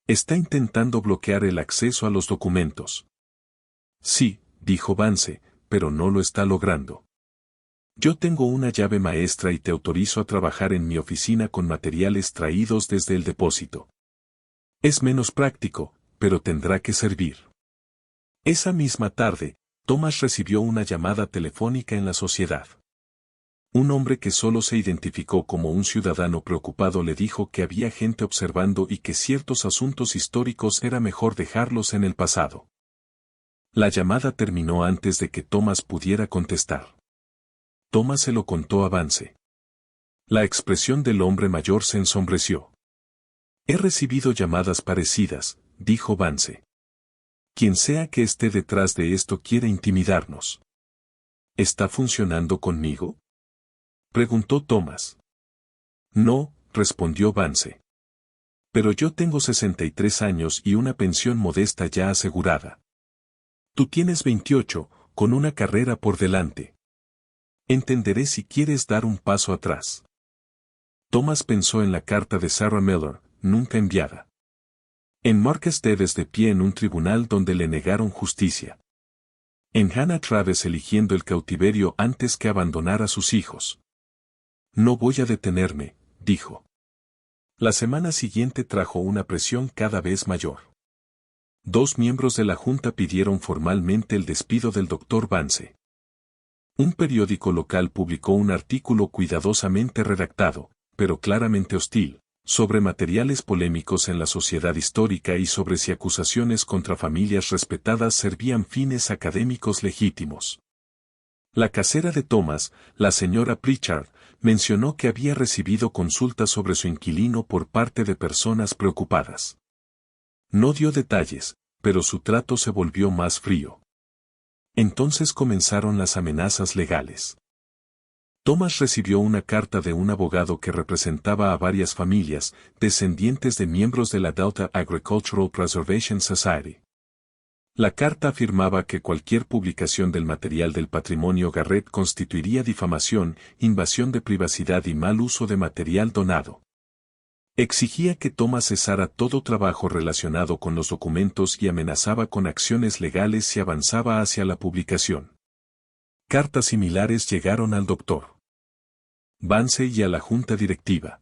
Está intentando bloquear el acceso a los documentos. Sí, dijo Vance, pero no lo está logrando. Yo tengo una llave maestra y te autorizo a trabajar en mi oficina con materiales traídos desde el depósito. Es menos práctico, pero tendrá que servir. Esa misma tarde, Thomas recibió una llamada telefónica en la sociedad. Un hombre que solo se identificó como un ciudadano preocupado le dijo que había gente observando y que ciertos asuntos históricos era mejor dejarlos en el pasado. La llamada terminó antes de que Thomas pudiera contestar. Thomas se lo contó a Vance. La expresión del hombre mayor se ensombreció. He recibido llamadas parecidas, dijo Vance. Quien sea que esté detrás de esto quiere intimidarnos. ¿Está funcionando conmigo?, preguntó Thomas. No, respondió Vance. Pero yo tengo 63 años y una pensión modesta ya asegurada. Tú tienes 28, con una carrera por delante. Entenderé si quieres dar un paso atrás. Thomas pensó en la carta de Sarah Miller, nunca enviada. En Markstead de pie en un tribunal donde le negaron justicia. En Hannah Traves eligiendo el cautiverio antes que abandonar a sus hijos. No voy a detenerme, dijo. La semana siguiente trajo una presión cada vez mayor. 2 miembros de la Junta pidieron formalmente el despido del Dr. Vance. Un periódico local publicó un artículo cuidadosamente redactado, pero claramente hostil, sobre materiales polémicos en la sociedad histórica y sobre si acusaciones contra familias respetadas servían fines académicos legítimos. La casera de Thomas, la señora Pritchard, mencionó que había recibido consultas sobre su inquilino por parte de personas preocupadas. No dio detalles, pero su trato se volvió más frío. Entonces comenzaron las amenazas legales. Thomas recibió una carta de un abogado que representaba a varias familias, descendientes de miembros de la Delta Agricultural Preservation Society. La carta afirmaba que cualquier publicación del material del patrimonio Garrett constituiría difamación, invasión de privacidad y mal uso de material donado. Exigía que Thomas cesara todo trabajo relacionado con los documentos y amenazaba con acciones legales si avanzaba hacia la publicación. Cartas similares llegaron al Dr. Vance y a la junta directiva.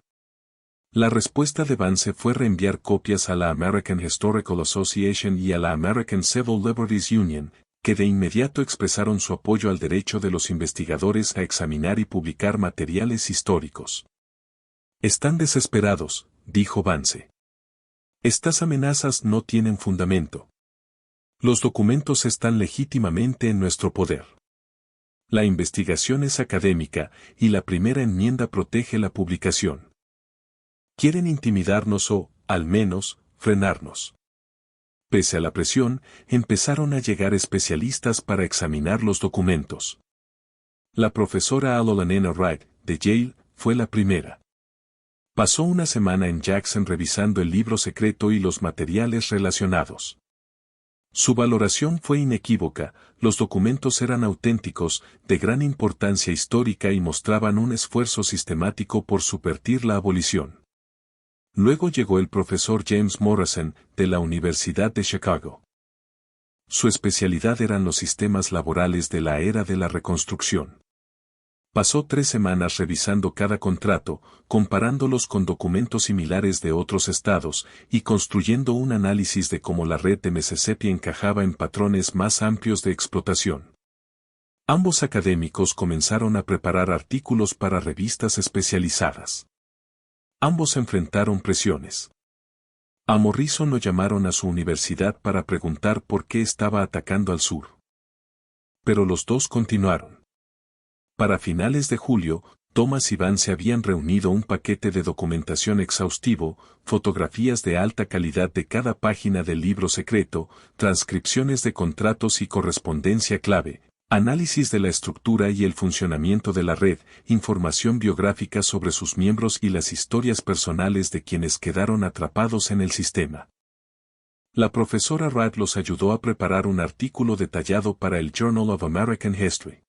La respuesta de Vance fue reenviar copias a la American Historical Association y a la American Civil Liberties Union, que de inmediato expresaron su apoyo al derecho de los investigadores a examinar y publicar materiales históricos. Están desesperados, dijo Vance. Estas amenazas no tienen fundamento. Los documentos están legítimamente en nuestro poder. La investigación es académica, y la primera enmienda protege la publicación. Quieren intimidarnos o, al menos, frenarnos. Pese a la presión, empezaron a llegar especialistas para examinar los documentos. La profesora Alolana Wright, de Yale, fue la primera. Pasó una semana en Jackson revisando el libro secreto y los materiales relacionados. Su valoración fue inequívoca, los documentos eran auténticos, de gran importancia histórica y mostraban un esfuerzo sistemático por subvertir la abolición. Luego llegó el profesor James Morrison, de la Universidad de Chicago. Su especialidad eran los sistemas laborales de la era de la Reconstrucción. Pasó 3 semanas revisando cada contrato, comparándolos con documentos similares de otros estados, y construyendo un análisis de cómo la red de Mississippi encajaba en patrones más amplios de explotación. Ambos académicos comenzaron a preparar artículos para revistas especializadas. Ambos enfrentaron presiones. A Morrison lo llamaron a su universidad para preguntar por qué estaba atacando al sur. Pero los dos continuaron. Para finales de julio, Thomas y Vance habían reunido un paquete de documentación exhaustivo, fotografías de alta calidad de cada página del libro secreto, transcripciones de contratos y correspondencia clave, Análisis de la estructura y el funcionamiento de la red, información biográfica sobre sus miembros y las historias personales de quienes quedaron atrapados en el sistema. La profesora Wright los ayudó a preparar un artículo detallado para el Journal of American History.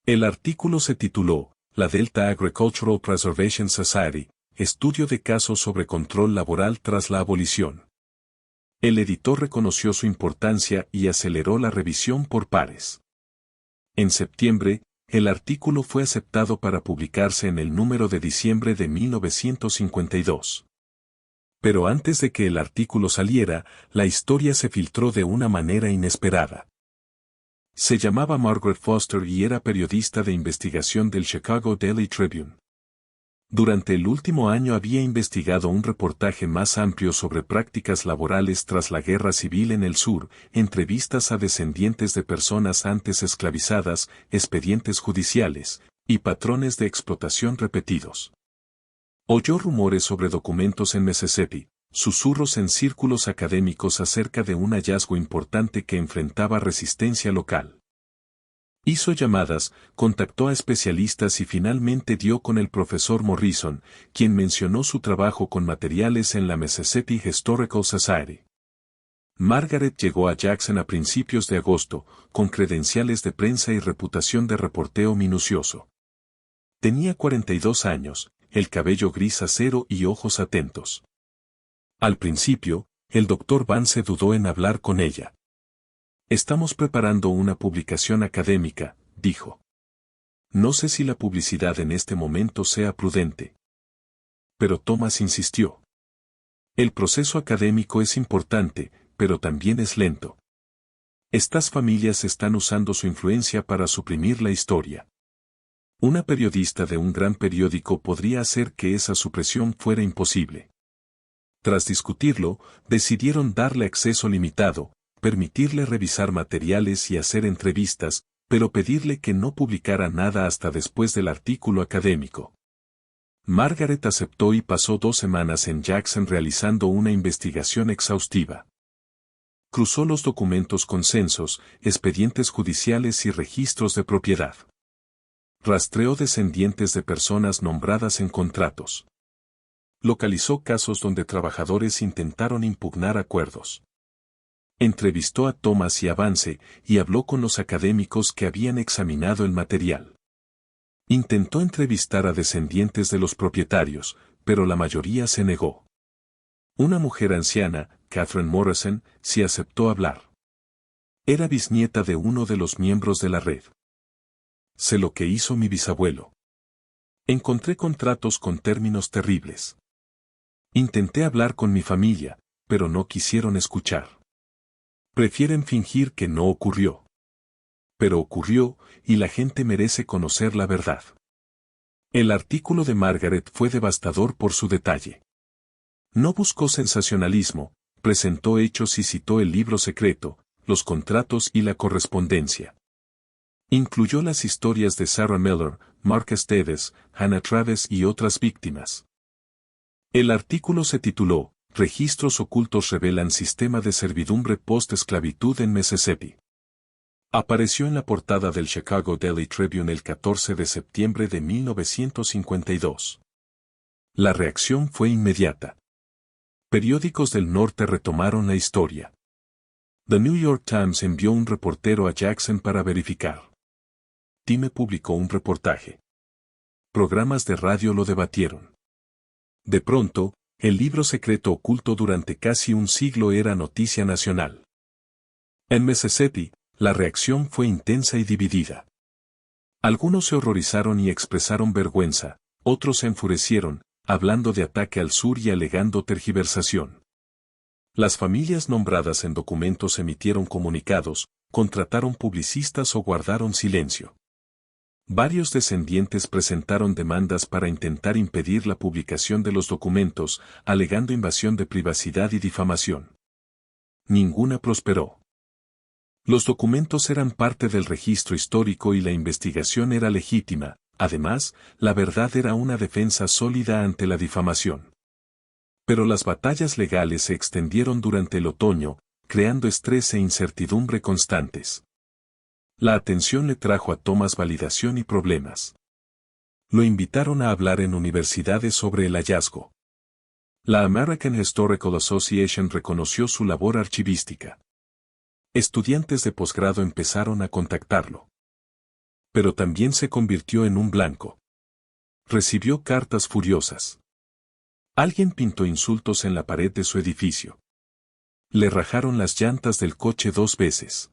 El artículo se tituló, La Delta Agricultural Preservation Society, estudio de casos sobre control laboral tras la abolición. El editor reconoció su importancia y aceleró la revisión por pares. En septiembre, el artículo fue aceptado para publicarse en el número de diciembre de 1952. Pero antes de que el artículo saliera, la historia se filtró de una manera inesperada. Se llamaba Margaret Foster y era periodista de investigación del Chicago Daily Tribune. Durante el último año había investigado un reportaje más amplio sobre prácticas laborales tras la Guerra Civil en el sur, entrevistas a descendientes de personas antes esclavizadas, expedientes judiciales, y patrones de explotación repetidos. Oyó rumores sobre documentos en Mississippi, susurros en círculos académicos acerca de un hallazgo importante que enfrentaba resistencia local. Hizo llamadas, contactó a especialistas y finalmente dio con el profesor Morrison, quien mencionó su trabajo con materiales en la Mississippi Historical Society. Margaret llegó a Jackson a principios de agosto, con credenciales de prensa y reputación de reporteo minucioso. Tenía 42 años, el cabello gris acero y ojos atentos. Al principio, el Dr. Vance dudó en hablar con ella. Estamos preparando una publicación académica, dijo. No sé si la publicidad en este momento sea prudente. Pero Thomas insistió. El proceso académico es importante, pero también es lento. Estas familias están usando su influencia para suprimir la historia. Una periodista de un gran periódico podría hacer que esa supresión fuera imposible. Tras discutirlo, decidieron darle acceso limitado, permitirle revisar materiales y hacer entrevistas, pero pedirle que no publicara nada hasta después del artículo académico. Margaret aceptó y pasó 2 semanas en Jackson realizando una investigación exhaustiva. Cruzó los documentos con censos, expedientes judiciales y registros de propiedad. Rastreó descendientes de personas nombradas en contratos. Localizó casos donde trabajadores intentaron impugnar acuerdos. Entrevistó a Thomas y a Vance y habló con los académicos que habían examinado el material. Intentó entrevistar a descendientes de los propietarios, pero la mayoría se negó. Una mujer anciana, Catherine Morrison, sí aceptó hablar. Era bisnieta de uno de los miembros de la red. Sé lo que hizo mi bisabuelo. Encontré contratos con términos terribles. Intenté hablar con mi familia, pero no quisieron escuchar. Prefieren fingir que no ocurrió. Pero ocurrió, y la gente merece conocer la verdad. El artículo de Margaret fue devastador por su detalle. No buscó sensacionalismo, presentó hechos y citó el libro secreto, los contratos y la correspondencia. Incluyó las historias de Sarah Miller, Mark Esteves, Hannah Travis y otras víctimas. El artículo se tituló, Registros ocultos revelan sistema de servidumbre post-esclavitud en Mississippi. Apareció en la portada del Chicago Daily Tribune el 14 de septiembre de 1952. La reacción fue inmediata. Periódicos del norte retomaron la historia. The New York Times envió un reportero a Jackson para verificar. Time publicó un reportaje. Programas de radio lo debatieron. De pronto, el libro secreto oculto durante casi un siglo era noticia nacional. En Mississippi, la reacción fue intensa y dividida. Algunos se horrorizaron y expresaron vergüenza, otros se enfurecieron, hablando de ataque al sur y alegando tergiversación. Las familias nombradas en documentos emitieron comunicados, contrataron publicistas o guardaron silencio. Varios descendientes presentaron demandas para intentar impedir la publicación de los documentos, alegando invasión de privacidad y difamación. Ninguna prosperó. Los documentos eran parte del registro histórico y la investigación era legítima, además, la verdad era una defensa sólida ante la difamación. Pero las batallas legales se extendieron durante el otoño, creando estrés e incertidumbre constantes. La atención le trajo a Thomas validación y problemas. Lo invitaron a hablar en universidades sobre el hallazgo. La American Historical Association reconoció su labor archivística. Estudiantes de posgrado empezaron a contactarlo. Pero también se convirtió en un blanco. Recibió cartas furiosas. Alguien pintó insultos en la pared de su edificio. Le rajaron las llantas del coche 2 veces.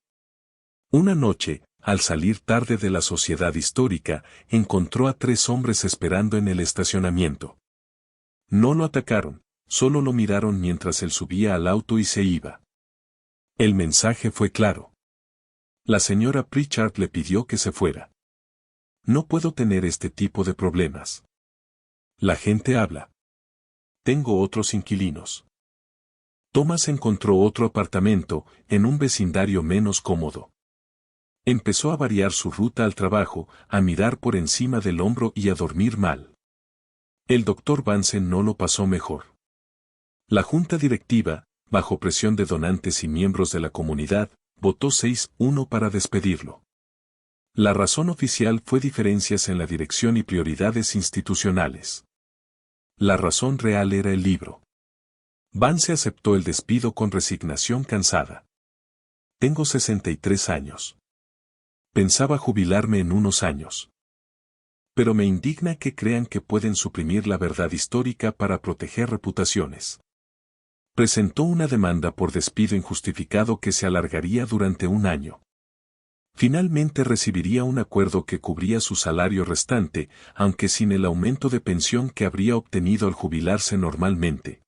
Una noche, al salir tarde de la sociedad histórica, encontró a 3 hombres esperando en el estacionamiento. No lo atacaron, solo lo miraron mientras él subía al auto y se iba. El mensaje fue claro. La señora Pritchard le pidió que se fuera. No puedo tener este tipo de problemas. La gente habla. Tengo otros inquilinos. Thomas encontró otro apartamento, en un vecindario menos cómodo. Empezó a variar su ruta al trabajo, a mirar por encima del hombro y a dormir mal. El Dr. Vance no lo pasó mejor. La junta directiva, bajo presión de donantes y miembros de la comunidad, votó 6-1 para despedirlo. La razón oficial fue diferencias en la dirección y prioridades institucionales. La razón real era el libro. Vance aceptó el despido con resignación cansada. Tengo 63 años. Pensaba jubilarme en unos años. Pero me indigna que crean que pueden suprimir la verdad histórica para proteger reputaciones. Presentó una demanda por despido injustificado que se alargaría durante 1 año. Finalmente recibiría un acuerdo que cubría su salario restante, aunque sin el aumento de pensión que habría obtenido al jubilarse normalmente.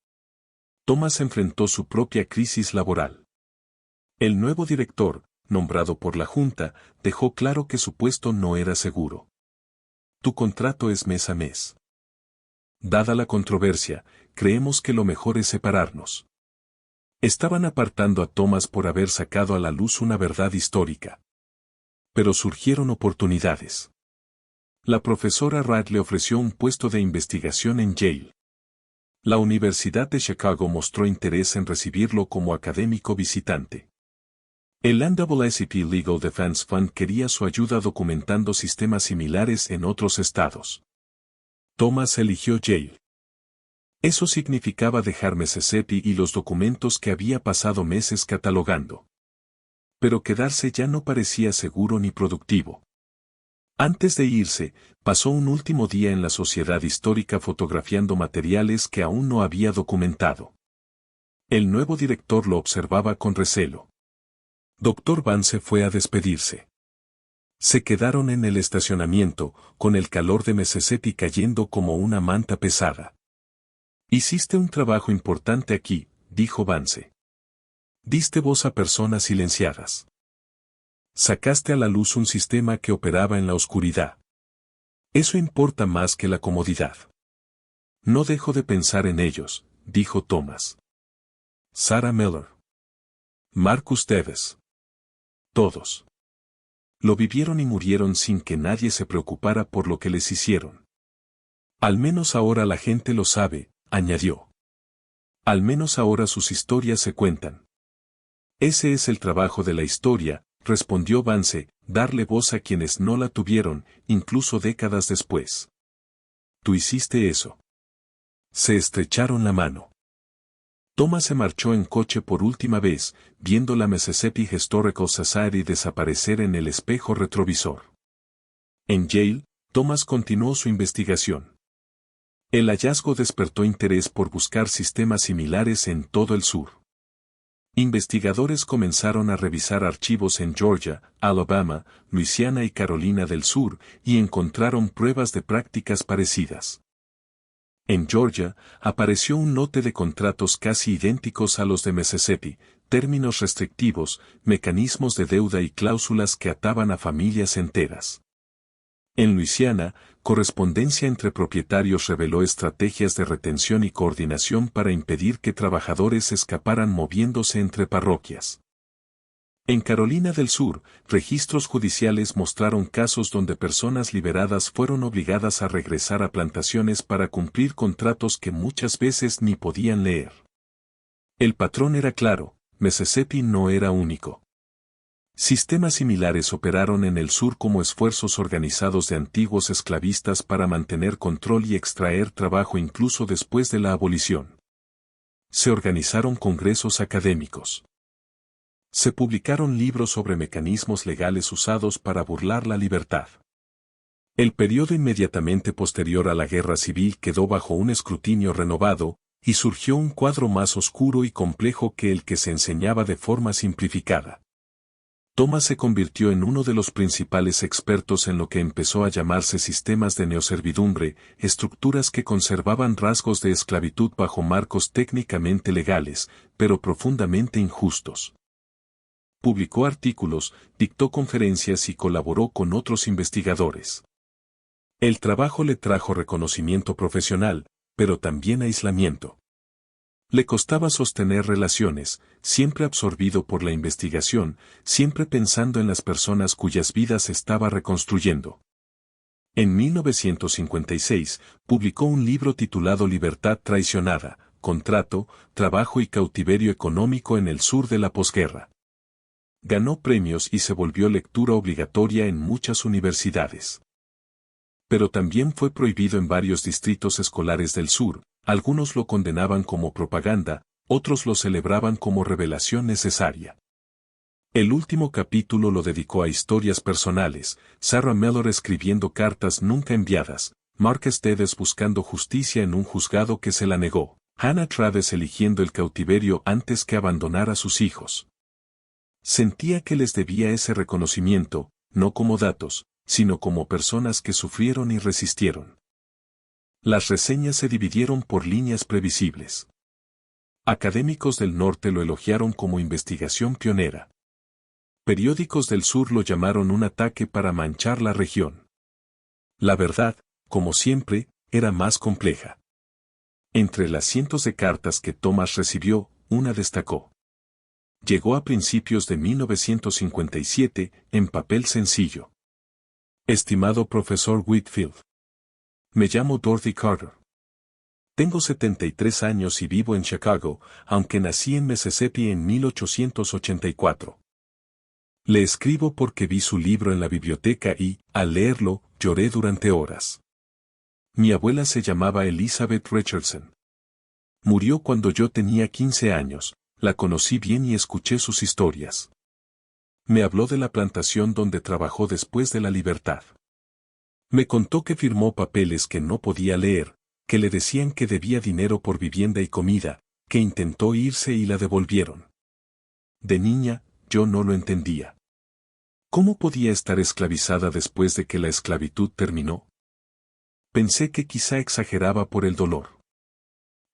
Thomas enfrentó su propia crisis laboral. El nuevo director, nombrado por la Junta, dejó claro que su puesto no era seguro. Tu contrato es mes a mes. Dada la controversia, creemos que lo mejor es separarnos. Estaban apartando a Thomas por haber sacado a la luz una verdad histórica. Pero surgieron oportunidades. La profesora Wright le ofreció un puesto de investigación en Yale. La Universidad de Chicago mostró interés en recibirlo como académico visitante. El NAACP Legal Defense Fund quería su ayuda documentando sistemas similares en otros estados. Thomas eligió Yale. Eso significaba dejar Mississippi y los documentos que había pasado meses catalogando. Pero quedarse ya no parecía seguro ni productivo. Antes de irse, pasó un último día en la Sociedad Histórica fotografiando materiales que aún no había documentado. El nuevo director lo observaba con recelo. Dr. Vance fue a despedirse. Se quedaron en el estacionamiento, con el calor de Mississippi cayendo como una manta pesada. Hiciste un trabajo importante aquí, dijo Vance. Diste voz a personas silenciadas. Sacaste a la luz un sistema que operaba en la oscuridad. Eso importa más que la comodidad. No dejo de pensar en ellos, dijo Thomas. Sarah Miller. Marcus Davis. Todos. Lo vivieron y murieron sin que nadie se preocupara por lo que les hicieron. Al menos ahora la gente lo sabe, añadió. Al menos ahora sus historias se cuentan. Ese es el trabajo de la historia, respondió Vance, darle voz a quienes no la tuvieron, incluso décadas después. Tú hiciste eso. Se estrecharon la mano. Thomas se marchó en coche por última vez, viendo la Mississippi Historical Society desaparecer en el espejo retrovisor. En Yale, Thomas continuó su investigación. El hallazgo despertó interés por buscar sistemas similares en todo el sur. Investigadores comenzaron a revisar archivos en Georgia, Alabama, Luisiana y Carolina del Sur, y encontraron pruebas de prácticas parecidas. En Georgia, apareció un lote de contratos casi idénticos a los de Mississippi, términos restrictivos, mecanismos de deuda y cláusulas que ataban a familias enteras. En Luisiana, correspondencia entre propietarios reveló estrategias de retención y coordinación para impedir que trabajadores escaparan moviéndose entre parroquias. En Carolina del Sur, registros judiciales mostraron casos donde personas liberadas fueron obligadas a regresar a plantaciones para cumplir contratos que muchas veces ni podían leer. El patrón era claro, Mississippi no era único. Sistemas similares operaron en el sur como esfuerzos organizados de antiguos esclavistas para mantener control y extraer trabajo incluso después de la abolición. Se organizaron congresos académicos. Se publicaron libros sobre mecanismos legales usados para burlar la libertad. El periodo inmediatamente posterior a la Guerra Civil quedó bajo un escrutinio renovado, y surgió un cuadro más oscuro y complejo que el que se enseñaba de forma simplificada. Thomas se convirtió en uno de los principales expertos en lo que empezó a llamarse sistemas de neoservidumbre, estructuras que conservaban rasgos de esclavitud bajo marcos técnicamente legales, pero profundamente injustos. Publicó artículos, dictó conferencias y colaboró con otros investigadores. El trabajo le trajo reconocimiento profesional, pero también aislamiento. Le costaba sostener relaciones, siempre absorbido por la investigación, siempre pensando en las personas cuyas vidas estaba reconstruyendo. En 1956, publicó un libro titulado Libertad traicionada, contrato, trabajo y cautiverio económico en el sur de la posguerra. Ganó premios y se volvió lectura obligatoria en muchas universidades. Pero también fue prohibido en varios distritos escolares del sur. Algunos lo condenaban como propaganda, otros lo celebraban como revelación necesaria. El último capítulo lo dedicó a historias personales, Sarah Mellor escribiendo cartas nunca enviadas, Mark Stedes buscando justicia en un juzgado que se la negó, Hannah Travis eligiendo el cautiverio antes que abandonar a sus hijos. Sentía que les debía ese reconocimiento, no como datos, sino como personas que sufrieron y resistieron. Las reseñas se dividieron por líneas previsibles. Académicos del norte lo elogiaron como investigación pionera. Periódicos del sur lo llamaron un ataque para manchar la región. La verdad, como siempre, era más compleja. Entre las cientos de cartas que Thomas recibió, una destacó. Llegó a principios de 1957, en papel sencillo. Estimado profesor Whitfield. Me llamo Dorothy Carter. Tengo 73 años y vivo en Chicago, aunque nací en Mississippi en 1884. Le escribo porque vi su libro en la biblioteca y, al leerlo, lloré durante horas. Mi abuela se llamaba Elizabeth Richardson. Murió cuando yo tenía 15 años, la conocí bien y escuché sus historias. Me habló de la plantación donde trabajó después de la libertad. Me contó que firmó papeles que no podía leer, que le decían que debía dinero por vivienda y comida, que intentó irse y la devolvieron. De niña, yo no lo entendía. ¿Cómo podía estar esclavizada después de que la esclavitud terminó? Pensé que quizá exageraba por el dolor.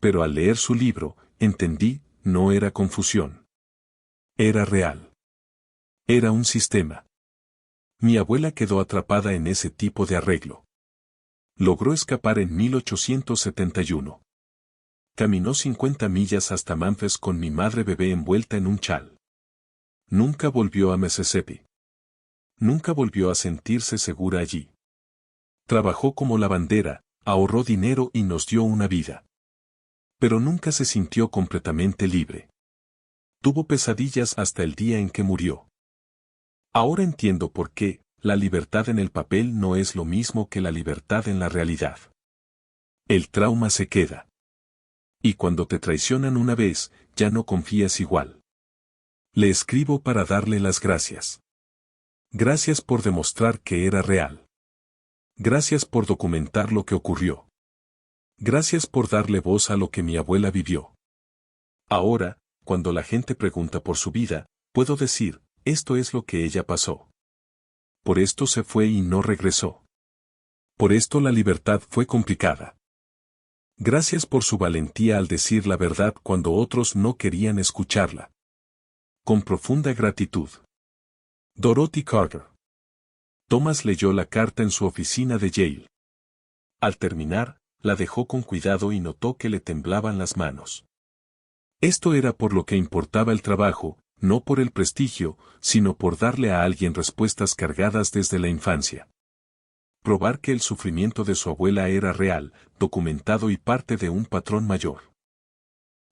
Pero al leer su libro, entendí, no era confusión. Era real. Era un sistema. Mi abuela quedó atrapada en ese tipo de arreglo. Logró escapar en 1871. Caminó 50 millas hasta Memphis con mi madre bebé envuelta en un chal. Nunca volvió a Mississippi. Nunca volvió a sentirse segura allí. Trabajó como lavandera, ahorró dinero y nos dio una vida. Pero nunca se sintió completamente libre. Tuvo pesadillas hasta el día en que murió. Ahora entiendo por qué, la libertad en el papel no es lo mismo que la libertad en la realidad. El trauma se queda. Y cuando te traicionan una vez, ya no confías igual. Le escribo para darle las gracias. Gracias por demostrar que era real. Gracias por documentar lo que ocurrió. Gracias por darle voz a lo que mi abuela vivió. Ahora, cuando la gente pregunta por su vida, puedo decir, esto es lo que ella pasó. Por esto se fue y no regresó. Por esto la libertad fue complicada. Gracias por su valentía al decir la verdad cuando otros no querían escucharla. Con profunda gratitud. Dorothy Carter. Thomas leyó la carta en su oficina de Yale. Al terminar, la dejó con cuidado y notó que le temblaban las manos. Esto era por lo que importaba el trabajo, no por el prestigio, sino por darle a alguien respuestas cargadas desde la infancia. Probar que el sufrimiento de su abuela era real, documentado y parte de un patrón mayor.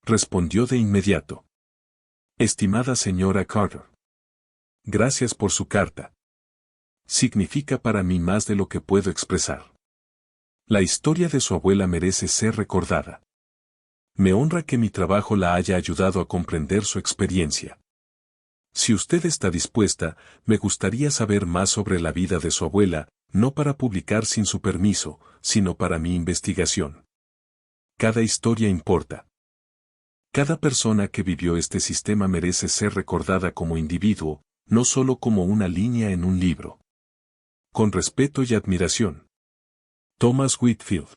Respondió de inmediato. Estimada señora Carter. Gracias por su carta. Significa para mí más de lo que puedo expresar. La historia de su abuela merece ser recordada. Me honra que mi trabajo la haya ayudado a comprender su experiencia. Si usted está dispuesta, me gustaría saber más sobre la vida de su abuela, no para publicar sin su permiso, sino para mi investigación. Cada historia importa. Cada persona que vivió este sistema merece ser recordada como individuo, no solo como una línea en un libro. Con respeto y admiración. Thomas Whitfield.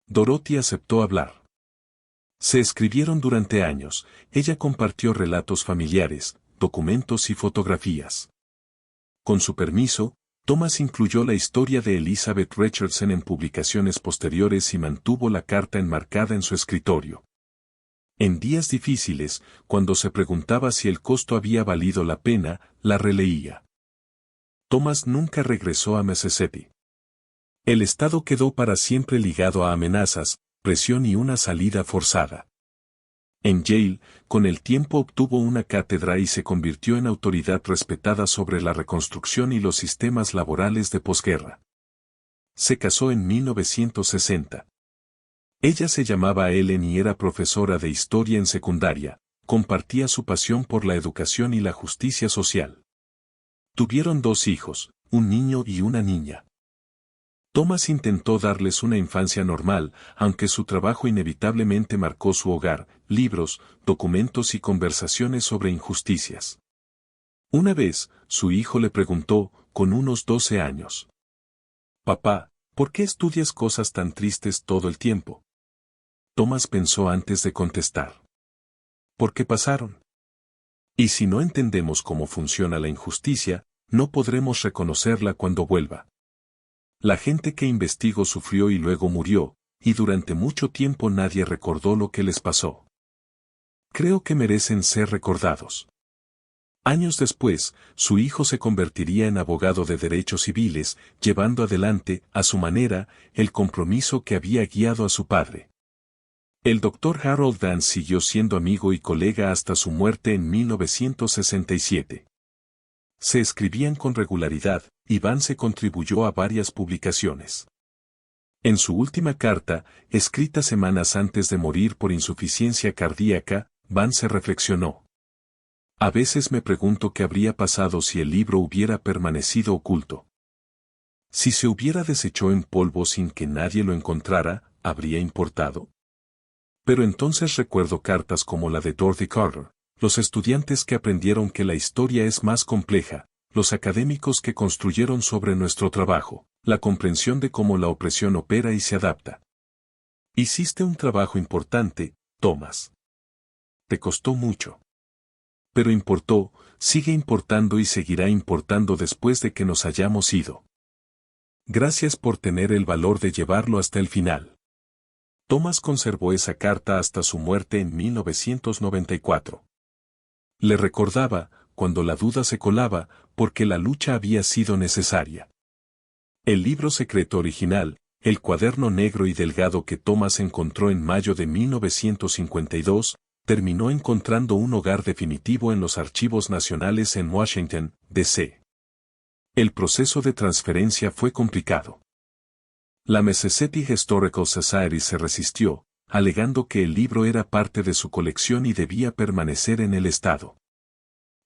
Dorothy aceptó hablar. Se escribieron durante años, ella compartió relatos familiares, documentos y fotografías. Con su permiso, Thomas incluyó la historia de Elizabeth Richardson en publicaciones posteriores y mantuvo la carta enmarcada en su escritorio. En días difíciles, cuando se preguntaba si el costo había valido la pena, la releía. Thomas nunca regresó a Mississippi. El estado quedó para siempre ligado a amenazas, presión y una salida forzada. En Yale, con el tiempo obtuvo una cátedra y se convirtió en autoridad respetada sobre la reconstrucción y los sistemas laborales de posguerra. Se casó en 1960. Ella se llamaba Ellen y era profesora de historia en secundaria, compartía su pasión por la educación y la justicia social. Tuvieron 2 hijos, un niño y una niña. Thomas intentó darles una infancia normal, aunque su trabajo inevitablemente marcó su hogar, libros, documentos y conversaciones sobre injusticias. Una vez, su hijo le preguntó, con unos 12 años. «Papá, ¿por qué estudias cosas tan tristes todo el tiempo?» Thomas pensó antes de contestar. «¿Por qué pasaron? Y si no entendemos cómo funciona la injusticia, no podremos reconocerla cuando vuelva». La gente que investigó sufrió y luego murió, y durante mucho tiempo nadie recordó lo que les pasó. Creo que merecen ser recordados. Años después, su hijo se convertiría en abogado de derechos civiles, llevando adelante, a su manera, el compromiso que había guiado a su padre. El Dr. Harold Vance siguió siendo amigo y colega hasta su muerte en 1967. Se escribían con regularidad, y Vance contribuyó a varias publicaciones. En su última carta, escrita semanas antes de morir por insuficiencia cardíaca, Vance reflexionó. A veces me pregunto qué habría pasado si el libro hubiera permanecido oculto. Si se hubiera deshecho en polvo sin que nadie lo encontrara, ¿habría importado? Pero entonces recuerdo cartas como la de Dorothy Carter, los estudiantes que aprendieron que la historia es más compleja, los académicos que construyeron sobre nuestro trabajo, la comprensión de cómo la opresión opera y se adapta. Hiciste un trabajo importante, Thomas. Te costó mucho. Pero importó, sigue importando y seguirá importando después de que nos hayamos ido. Gracias por tener el valor de llevarlo hasta el final. Thomas conservó esa carta hasta su muerte en 1994. Le recordaba, cuando la duda se colaba, porque la lucha había sido necesaria. El libro secreto original, el cuaderno negro y delgado que Thomas encontró en mayo de 1952, terminó encontrando un hogar definitivo en los Archivos Nacionales en Washington, D.C. El proceso de transferencia fue complicado. La Mississippi Historical Society se resistió, alegando que el libro era parte de su colección y debía permanecer en el estado.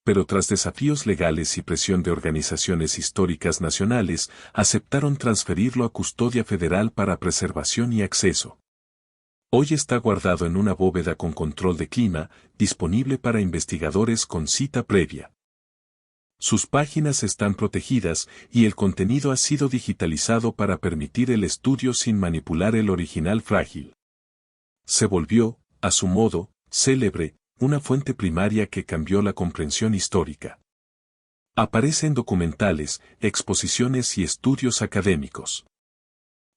Pero tras desafíos legales y presión de organizaciones históricas nacionales, aceptaron transferirlo a custodia federal para preservación y acceso. Hoy está guardado en una bóveda con control de clima, disponible para investigadores con cita previa. Sus páginas están protegidas y el contenido ha sido digitalizado para permitir el estudio sin manipular el original frágil. Se volvió, a su modo, célebre, una fuente primaria que cambió la comprensión histórica. Aparece en documentales, exposiciones y estudios académicos.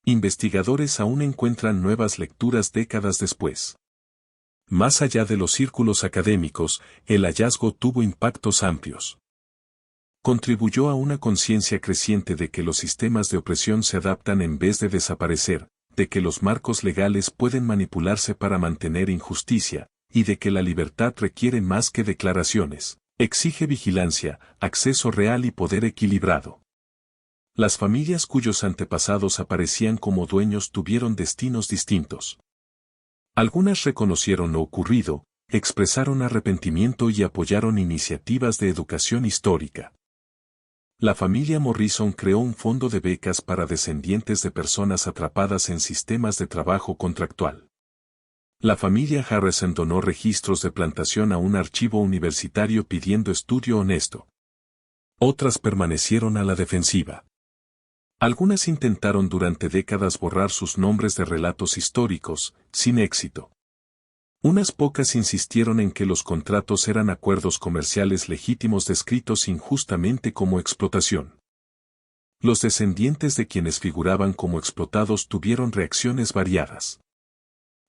Investigadores aún encuentran nuevas lecturas décadas después. Más allá de los círculos académicos, el hallazgo tuvo impactos amplios. Contribuyó a una conciencia creciente de que los sistemas de opresión se adaptan en vez de desaparecer, de que los marcos legales pueden manipularse para mantener injusticia, y de que la libertad requiere más que declaraciones, Exige vigilancia, acceso real y poder equilibrado. Las familias cuyos antepasados aparecían como dueños tuvieron destinos distintos. Algunas reconocieron lo ocurrido, expresaron arrepentimiento y apoyaron iniciativas de educación histórica. La familia Morrison creó un fondo de becas para descendientes de personas atrapadas en sistemas de trabajo contractual. La familia Harrison donó registros de plantación a un archivo universitario pidiendo estudio honesto. Otras permanecieron a la defensiva. Algunas intentaron durante décadas borrar sus nombres de relatos históricos, sin éxito. Unas pocas insistieron en que los contratos eran acuerdos comerciales legítimos descritos injustamente como explotación. Los descendientes de quienes figuraban como explotados tuvieron reacciones variadas.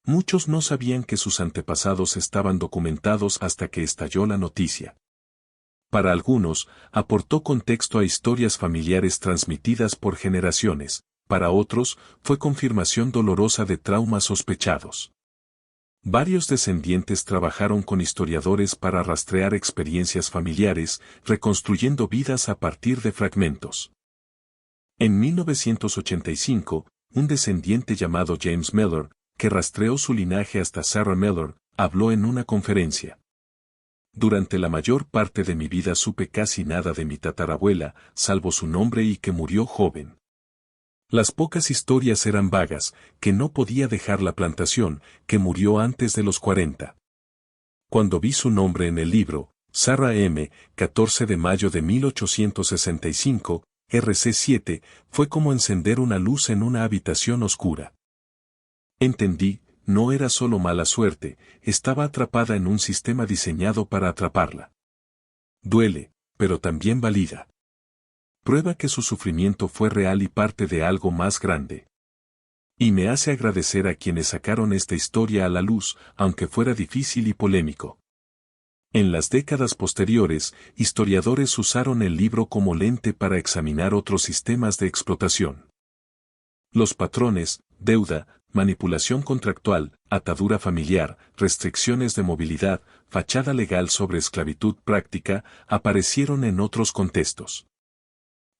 Muchos no sabían que sus antepasados estaban documentados hasta que estalló la noticia. Para algunos, aportó contexto a historias familiares transmitidas por generaciones, para otros, fue confirmación dolorosa de traumas sospechados. Varios descendientes trabajaron con historiadores para rastrear experiencias familiares, reconstruyendo vidas a partir de fragmentos. En 1985, un descendiente llamado James Mellor, que rastreó su linaje hasta Sarah Mellor, habló en una conferencia. Durante la mayor parte de mi vida supe casi nada de mi tatarabuela, salvo su nombre y que murió joven. Las pocas historias eran vagas, que no podía dejar la plantación, que murió antes de los 40. Cuando vi su nombre en el libro, Sarah M., 14 de mayo de 1865, RC7, fue como encender una luz en una habitación oscura. Entendí, no era solo mala suerte, estaba atrapada en un sistema diseñado para atraparla. Duele, pero también valida. Prueba que su sufrimiento fue real y parte de algo más grande. Y me hace agradecer a quienes sacaron esta historia a la luz, aunque fuera difícil y polémico. En las décadas posteriores, historiadores usaron el libro como lente para examinar otros sistemas de explotación. Los patrones, deuda, manipulación contractual, atadura familiar, restricciones de movilidad, fachada legal sobre esclavitud práctica, aparecieron en otros contextos.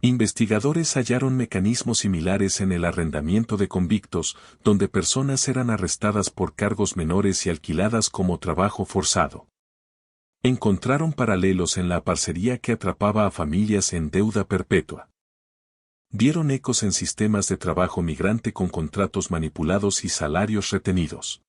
Investigadores hallaron mecanismos similares en el arrendamiento de convictos, donde personas eran arrestadas por cargos menores y alquiladas como trabajo forzado. Encontraron paralelos en la parcería que atrapaba a familias en deuda perpetua. Vieron ecos en sistemas de trabajo migrante con contratos manipulados y salarios retenidos.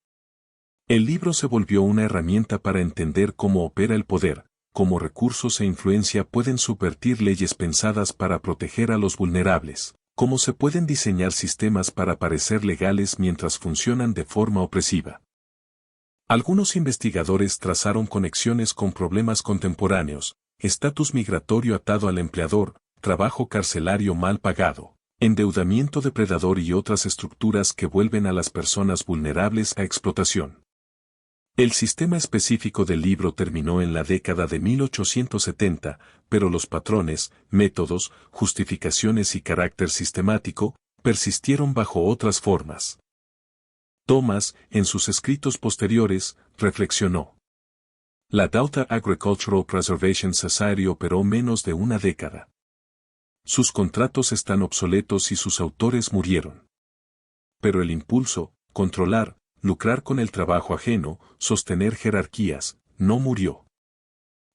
El libro se volvió una herramienta para entender cómo opera el poder, cómo recursos e influencia pueden subvertir leyes pensadas para proteger a los vulnerables, cómo se pueden diseñar sistemas para parecer legales mientras funcionan de forma opresiva. Algunos investigadores trazaron conexiones con problemas contemporáneos, estatus migratorio atado al empleador, trabajo carcelario mal pagado, endeudamiento depredador y otras estructuras que vuelven a las personas vulnerables a explotación. El sistema específico del libro terminó en la década de 1870, pero los patrones, métodos, justificaciones y carácter sistemático, persistieron bajo otras formas. Thomas, en sus escritos posteriores, reflexionó. La Daughter Agricultural Preservation Society operó menos de una década. Sus contratos están obsoletos y sus autores murieron. Pero el impulso, controlar, lucrar con el trabajo ajeno, sostener jerarquías, no murió.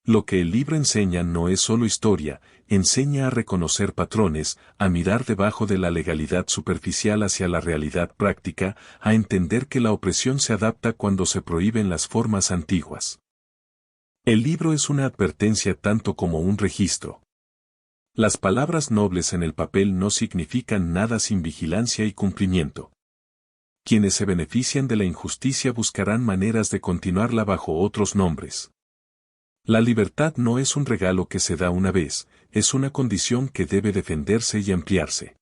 Lo que el libro enseña no es solo historia, enseña a reconocer patrones, a mirar debajo de la legalidad superficial hacia la realidad práctica, a entender que la opresión se adapta cuando se prohíben las formas antiguas. El libro es una advertencia tanto como un registro. Las palabras nobles en el papel no significan nada sin vigilancia y cumplimiento. Quienes se benefician de la injusticia buscarán maneras de continuarla bajo otros nombres. La libertad no es un regalo que se da una vez, es una condición que debe defenderse y ampliarse.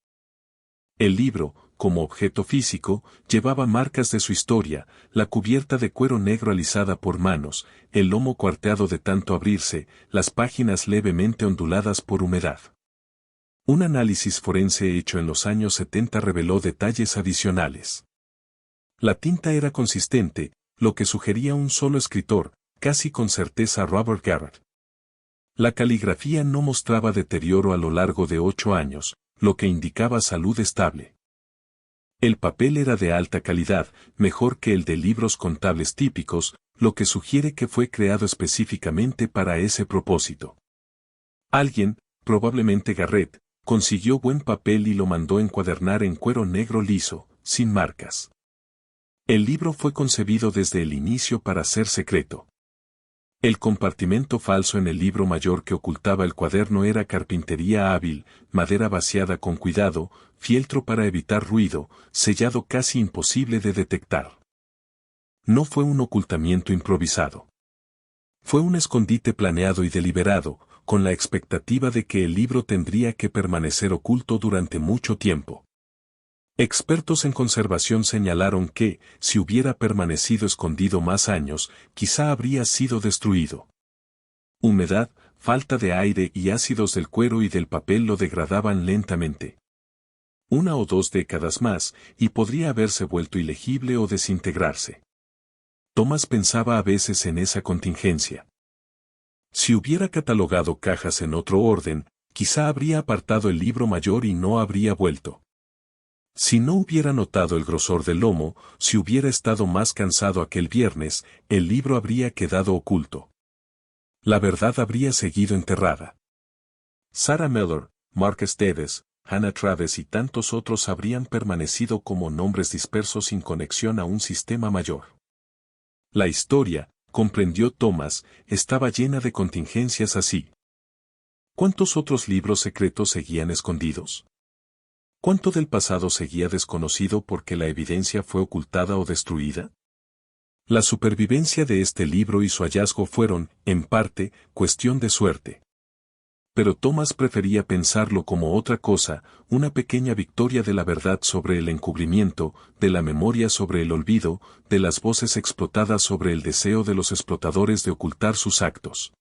El libro, como objeto físico, llevaba marcas de su historia, la cubierta de cuero negro alisada por manos, el lomo cuarteado de tanto abrirse, las páginas levemente onduladas por humedad. Un análisis forense hecho en los años 70 reveló detalles adicionales. La tinta era consistente, lo que sugería un solo escritor, casi con certeza Robert Garrett. La caligrafía no mostraba deterioro a lo largo de 8 años, lo que indicaba salud estable. El papel era de alta calidad, mejor que el de libros contables típicos, lo que sugiere que fue creado específicamente para ese propósito. Alguien, probablemente Garrett, consiguió buen papel y lo mandó encuadernar en cuero negro liso, sin marcas. El libro fue concebido desde el inicio para ser secreto. El compartimento falso en el libro mayor que ocultaba el cuaderno era carpintería hábil, madera vaciada con cuidado, fieltro para evitar ruido, sellado casi imposible de detectar. No fue un ocultamiento improvisado. Fue un escondite planeado y deliberado, con la expectativa de que el libro tendría que permanecer oculto durante mucho tiempo. Expertos en conservación señalaron que, si hubiera permanecido escondido más años, quizá habría sido destruido. Humedad, falta de aire y ácidos del cuero y del papel lo degradaban lentamente. 1 o 2 décadas más, y podría haberse vuelto ilegible o desintegrarse. Thomas pensaba a veces en esa contingencia. Si hubiera catalogado cajas en otro orden, quizá habría apartado el libro mayor y no habría vuelto. Si no hubiera notado el grosor del lomo, si hubiera estado más cansado aquel viernes, el libro habría quedado oculto. La verdad habría seguido enterrada. Sarah Miller, Mark Steves, Hannah Travis y tantos otros habrían permanecido como nombres dispersos sin conexión a un sistema mayor. La historia, comprendió Thomas, estaba llena de contingencias así. ¿Cuántos otros libros secretos seguían escondidos? ¿Cuánto del pasado seguía desconocido porque la evidencia fue ocultada o destruida? La supervivencia de este libro y su hallazgo fueron, en parte, cuestión de suerte. Pero Thomas prefería pensarlo como otra cosa, una pequeña victoria de la verdad sobre el encubrimiento, de la memoria sobre el olvido, de las voces explotadas sobre el deseo de los explotadores de ocultar sus actos.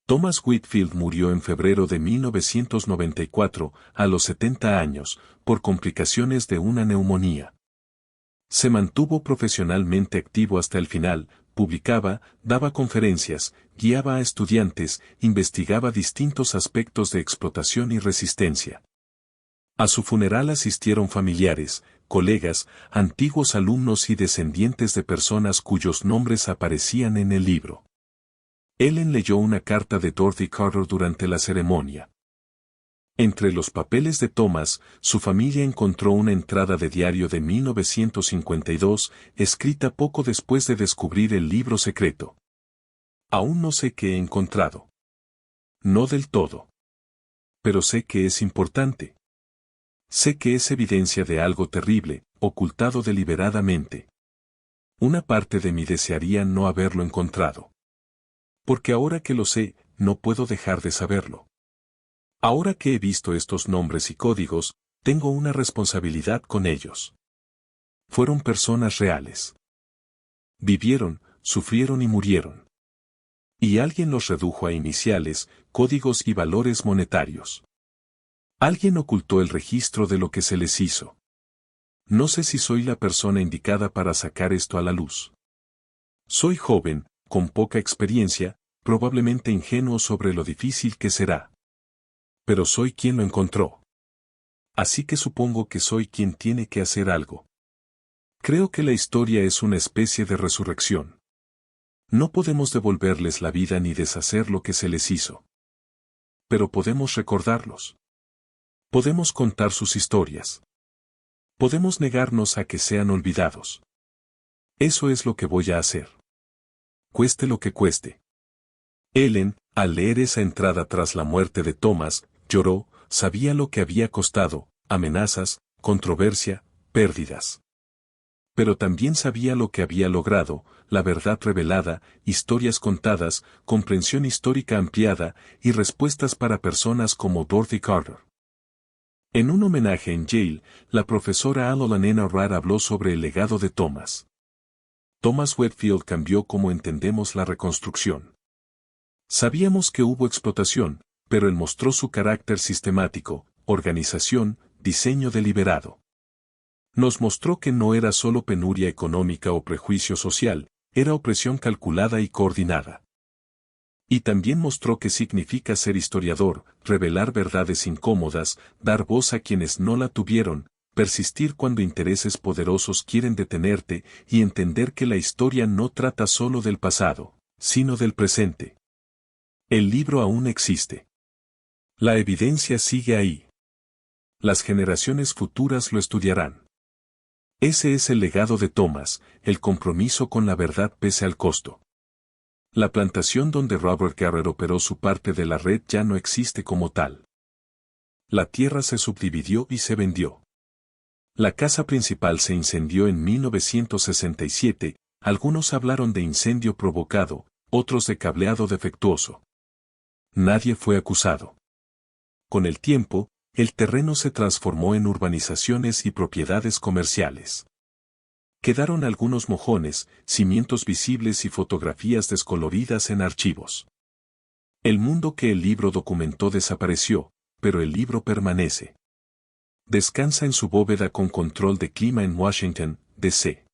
Thomas Whitfield murió en febrero de 1994, a los 70 años, por complicaciones de una neumonía. Se mantuvo profesionalmente activo hasta el final, publicaba, daba conferencias, guiaba a estudiantes, investigaba distintos aspectos de explotación y resistencia. A su funeral asistieron familiares, colegas, antiguos alumnos y descendientes de personas cuyos nombres aparecían en el libro. Ellen leyó una carta de Dorothy Carter durante la ceremonia. Entre los papeles de Thomas, su familia encontró una entrada de diario de 1952, escrita poco después de descubrir el libro secreto. Aún no sé qué he encontrado. No del todo. Pero sé que es importante. Sé que es evidencia de algo terrible, ocultado deliberadamente. Una parte de mí desearía no haberlo encontrado. Porque ahora que lo sé, no puedo dejar de saberlo. Ahora que he visto estos nombres y códigos, tengo una responsabilidad con ellos. Fueron personas reales. Vivieron, sufrieron y murieron. Y alguien los redujo a iniciales, códigos y valores monetarios. Alguien ocultó el registro de lo que se les hizo. No sé si soy la persona indicada para sacar esto a la luz. Soy joven, con poca experiencia, probablemente ingenuo sobre lo difícil que será. Pero soy quien lo encontró. Así que supongo que soy quien tiene que hacer algo. Creo que la historia es una especie de resurrección. No podemos devolverles la vida ni deshacer lo que se les hizo. Pero podemos recordarlos. Podemos contar sus historias. Podemos negarnos a que sean olvidados. Eso es lo que voy a hacer. Cueste lo que cueste. Ellen, al leer esa entrada tras la muerte de Thomas, lloró, sabía lo que había costado, amenazas, controversia, pérdidas. Pero también sabía lo que había logrado, la verdad revelada, historias contadas, comprensión histórica ampliada y respuestas para personas como Dorothy Carter. En un homenaje en Yale, la profesora Alolana Rad habló sobre el legado de Thomas. Thomas Whitfield cambió como entendemos la reconstrucción. Sabíamos que hubo explotación, pero él mostró su carácter sistemático, organización, diseño deliberado. Nos mostró que no era solo penuria económica o prejuicio social, era opresión calculada y coordinada. Y también mostró qué significa ser historiador, revelar verdades incómodas, dar voz a quienes no la tuvieron, persistir cuando intereses poderosos quieren detenerte y entender que la historia no trata solo del pasado, sino del presente. El libro aún existe. La evidencia sigue ahí. Las generaciones futuras lo estudiarán. Ese es el legado de Thomas, el compromiso con la verdad pese al costo. La plantación donde Robert Garrett operó su parte de la red ya no existe como tal. La tierra se subdividió y se vendió. La casa principal se incendió en 1967, algunos hablaron de incendio provocado, otros de cableado defectuoso. Nadie fue acusado. Con el tiempo, el terreno se transformó en urbanizaciones y propiedades comerciales. Quedaron algunos mojones, cimientos visibles y fotografías descoloridas en archivos. El mundo que el libro documentó desapareció, pero el libro permanece. Descansa en su bóveda con control de clima en Washington, D.C.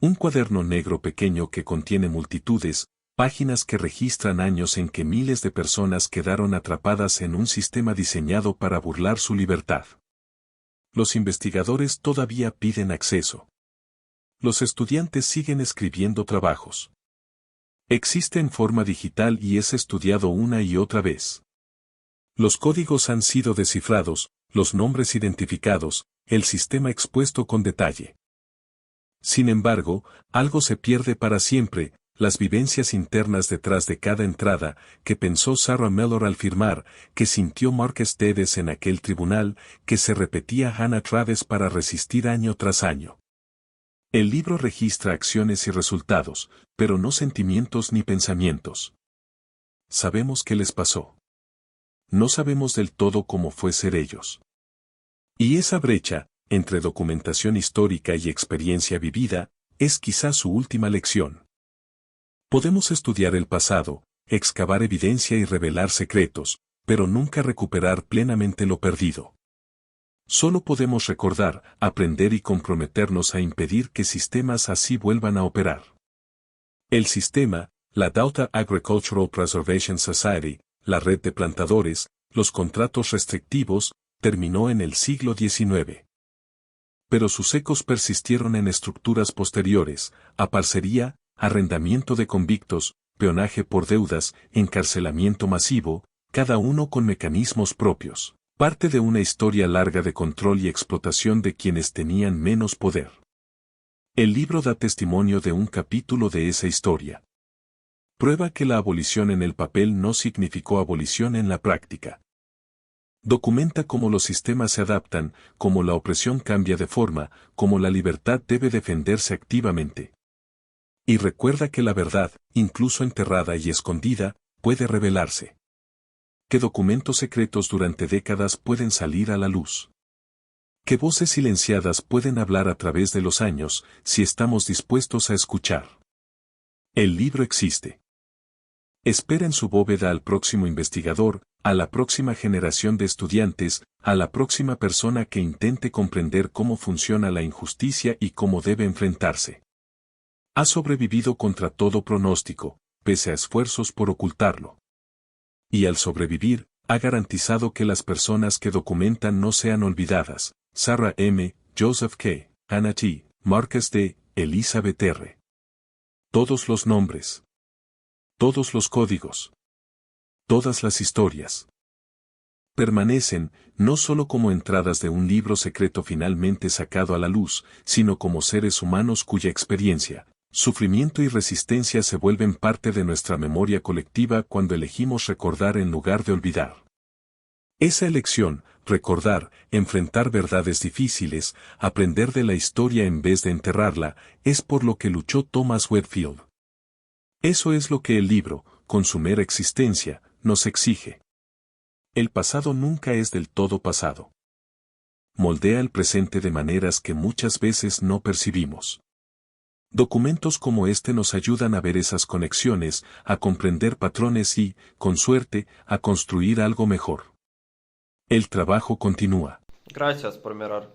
Un cuaderno negro pequeño que contiene multitudes, páginas que registran años en que miles de personas quedaron atrapadas en un sistema diseñado para burlar su libertad. Los investigadores todavía piden acceso. Los estudiantes siguen escribiendo trabajos. Existe en forma digital y es estudiado una y otra vez. Los códigos han sido descifrados, los nombres identificados, el sistema expuesto con detalle. Sin embargo, algo se pierde para siempre, las vivencias internas detrás de cada entrada, que pensó Sarah Mellor al firmar, que sintió Mark Stedes en aquel tribunal, que se repetía Hannah Travis para resistir año tras año. El libro registra acciones y resultados, pero no sentimientos ni pensamientos. Sabemos qué les pasó. No sabemos del todo cómo fue ser ellos. Y esa brecha, entre documentación histórica y experiencia vivida, es quizás su última lección. Podemos estudiar el pasado, excavar evidencia y revelar secretos, pero nunca recuperar plenamente lo perdido. Solo podemos recordar, aprender y comprometernos a impedir que sistemas así vuelvan a operar. El sistema, la Daughter Agricultural Preservation Society, la red de plantadores, los contratos restrictivos, terminó en el siglo XIX. Pero sus ecos persistieron en estructuras posteriores, a parcería, arrendamiento de convictos, peonaje por deudas, encarcelamiento masivo, cada uno con mecanismos propios. Parte de una historia larga de control y explotación de quienes tenían menos poder. El libro da testimonio de un capítulo de esa historia. Prueba que la abolición en el papel no significó abolición en la práctica. Documenta cómo los sistemas se adaptan, cómo la opresión cambia de forma, cómo la libertad debe defenderse activamente. Y recuerda que la verdad, incluso enterrada y escondida, puede revelarse. Que documentos secretos durante décadas pueden salir a la luz. Que voces silenciadas pueden hablar a través de los años, si estamos dispuestos a escuchar. El libro existe. Espera en su bóveda al próximo investigador, a la próxima generación de estudiantes, a la próxima persona que intente comprender cómo funciona la injusticia y cómo debe enfrentarse. Ha sobrevivido contra todo pronóstico, pese a esfuerzos por ocultarlo. Y al sobrevivir, ha garantizado que las personas que documentan no sean olvidadas. Sarah M., Joseph K., Hannah T., Marcus D., Elizabeth R. Todos los nombres. Todos los códigos. Todas las historias. Permanecen, no solo como entradas de un libro secreto finalmente sacado a la luz, sino como seres humanos cuya experiencia, sufrimiento y resistencia se vuelven parte de nuestra memoria colectiva cuando elegimos recordar en lugar de olvidar. Esa elección, recordar, enfrentar verdades difíciles, aprender de la historia en vez de enterrarla, es por lo que luchó Thomas Whitfield. Eso es lo que el libro, con su mera existencia, nos exige. El pasado nunca es del todo pasado. Moldea el presente de maneras que muchas veces no percibimos. Documentos como este nos ayudan a ver esas conexiones, a comprender patrones y, con suerte, a construir algo mejor. El trabajo continúa. Gracias por mirar.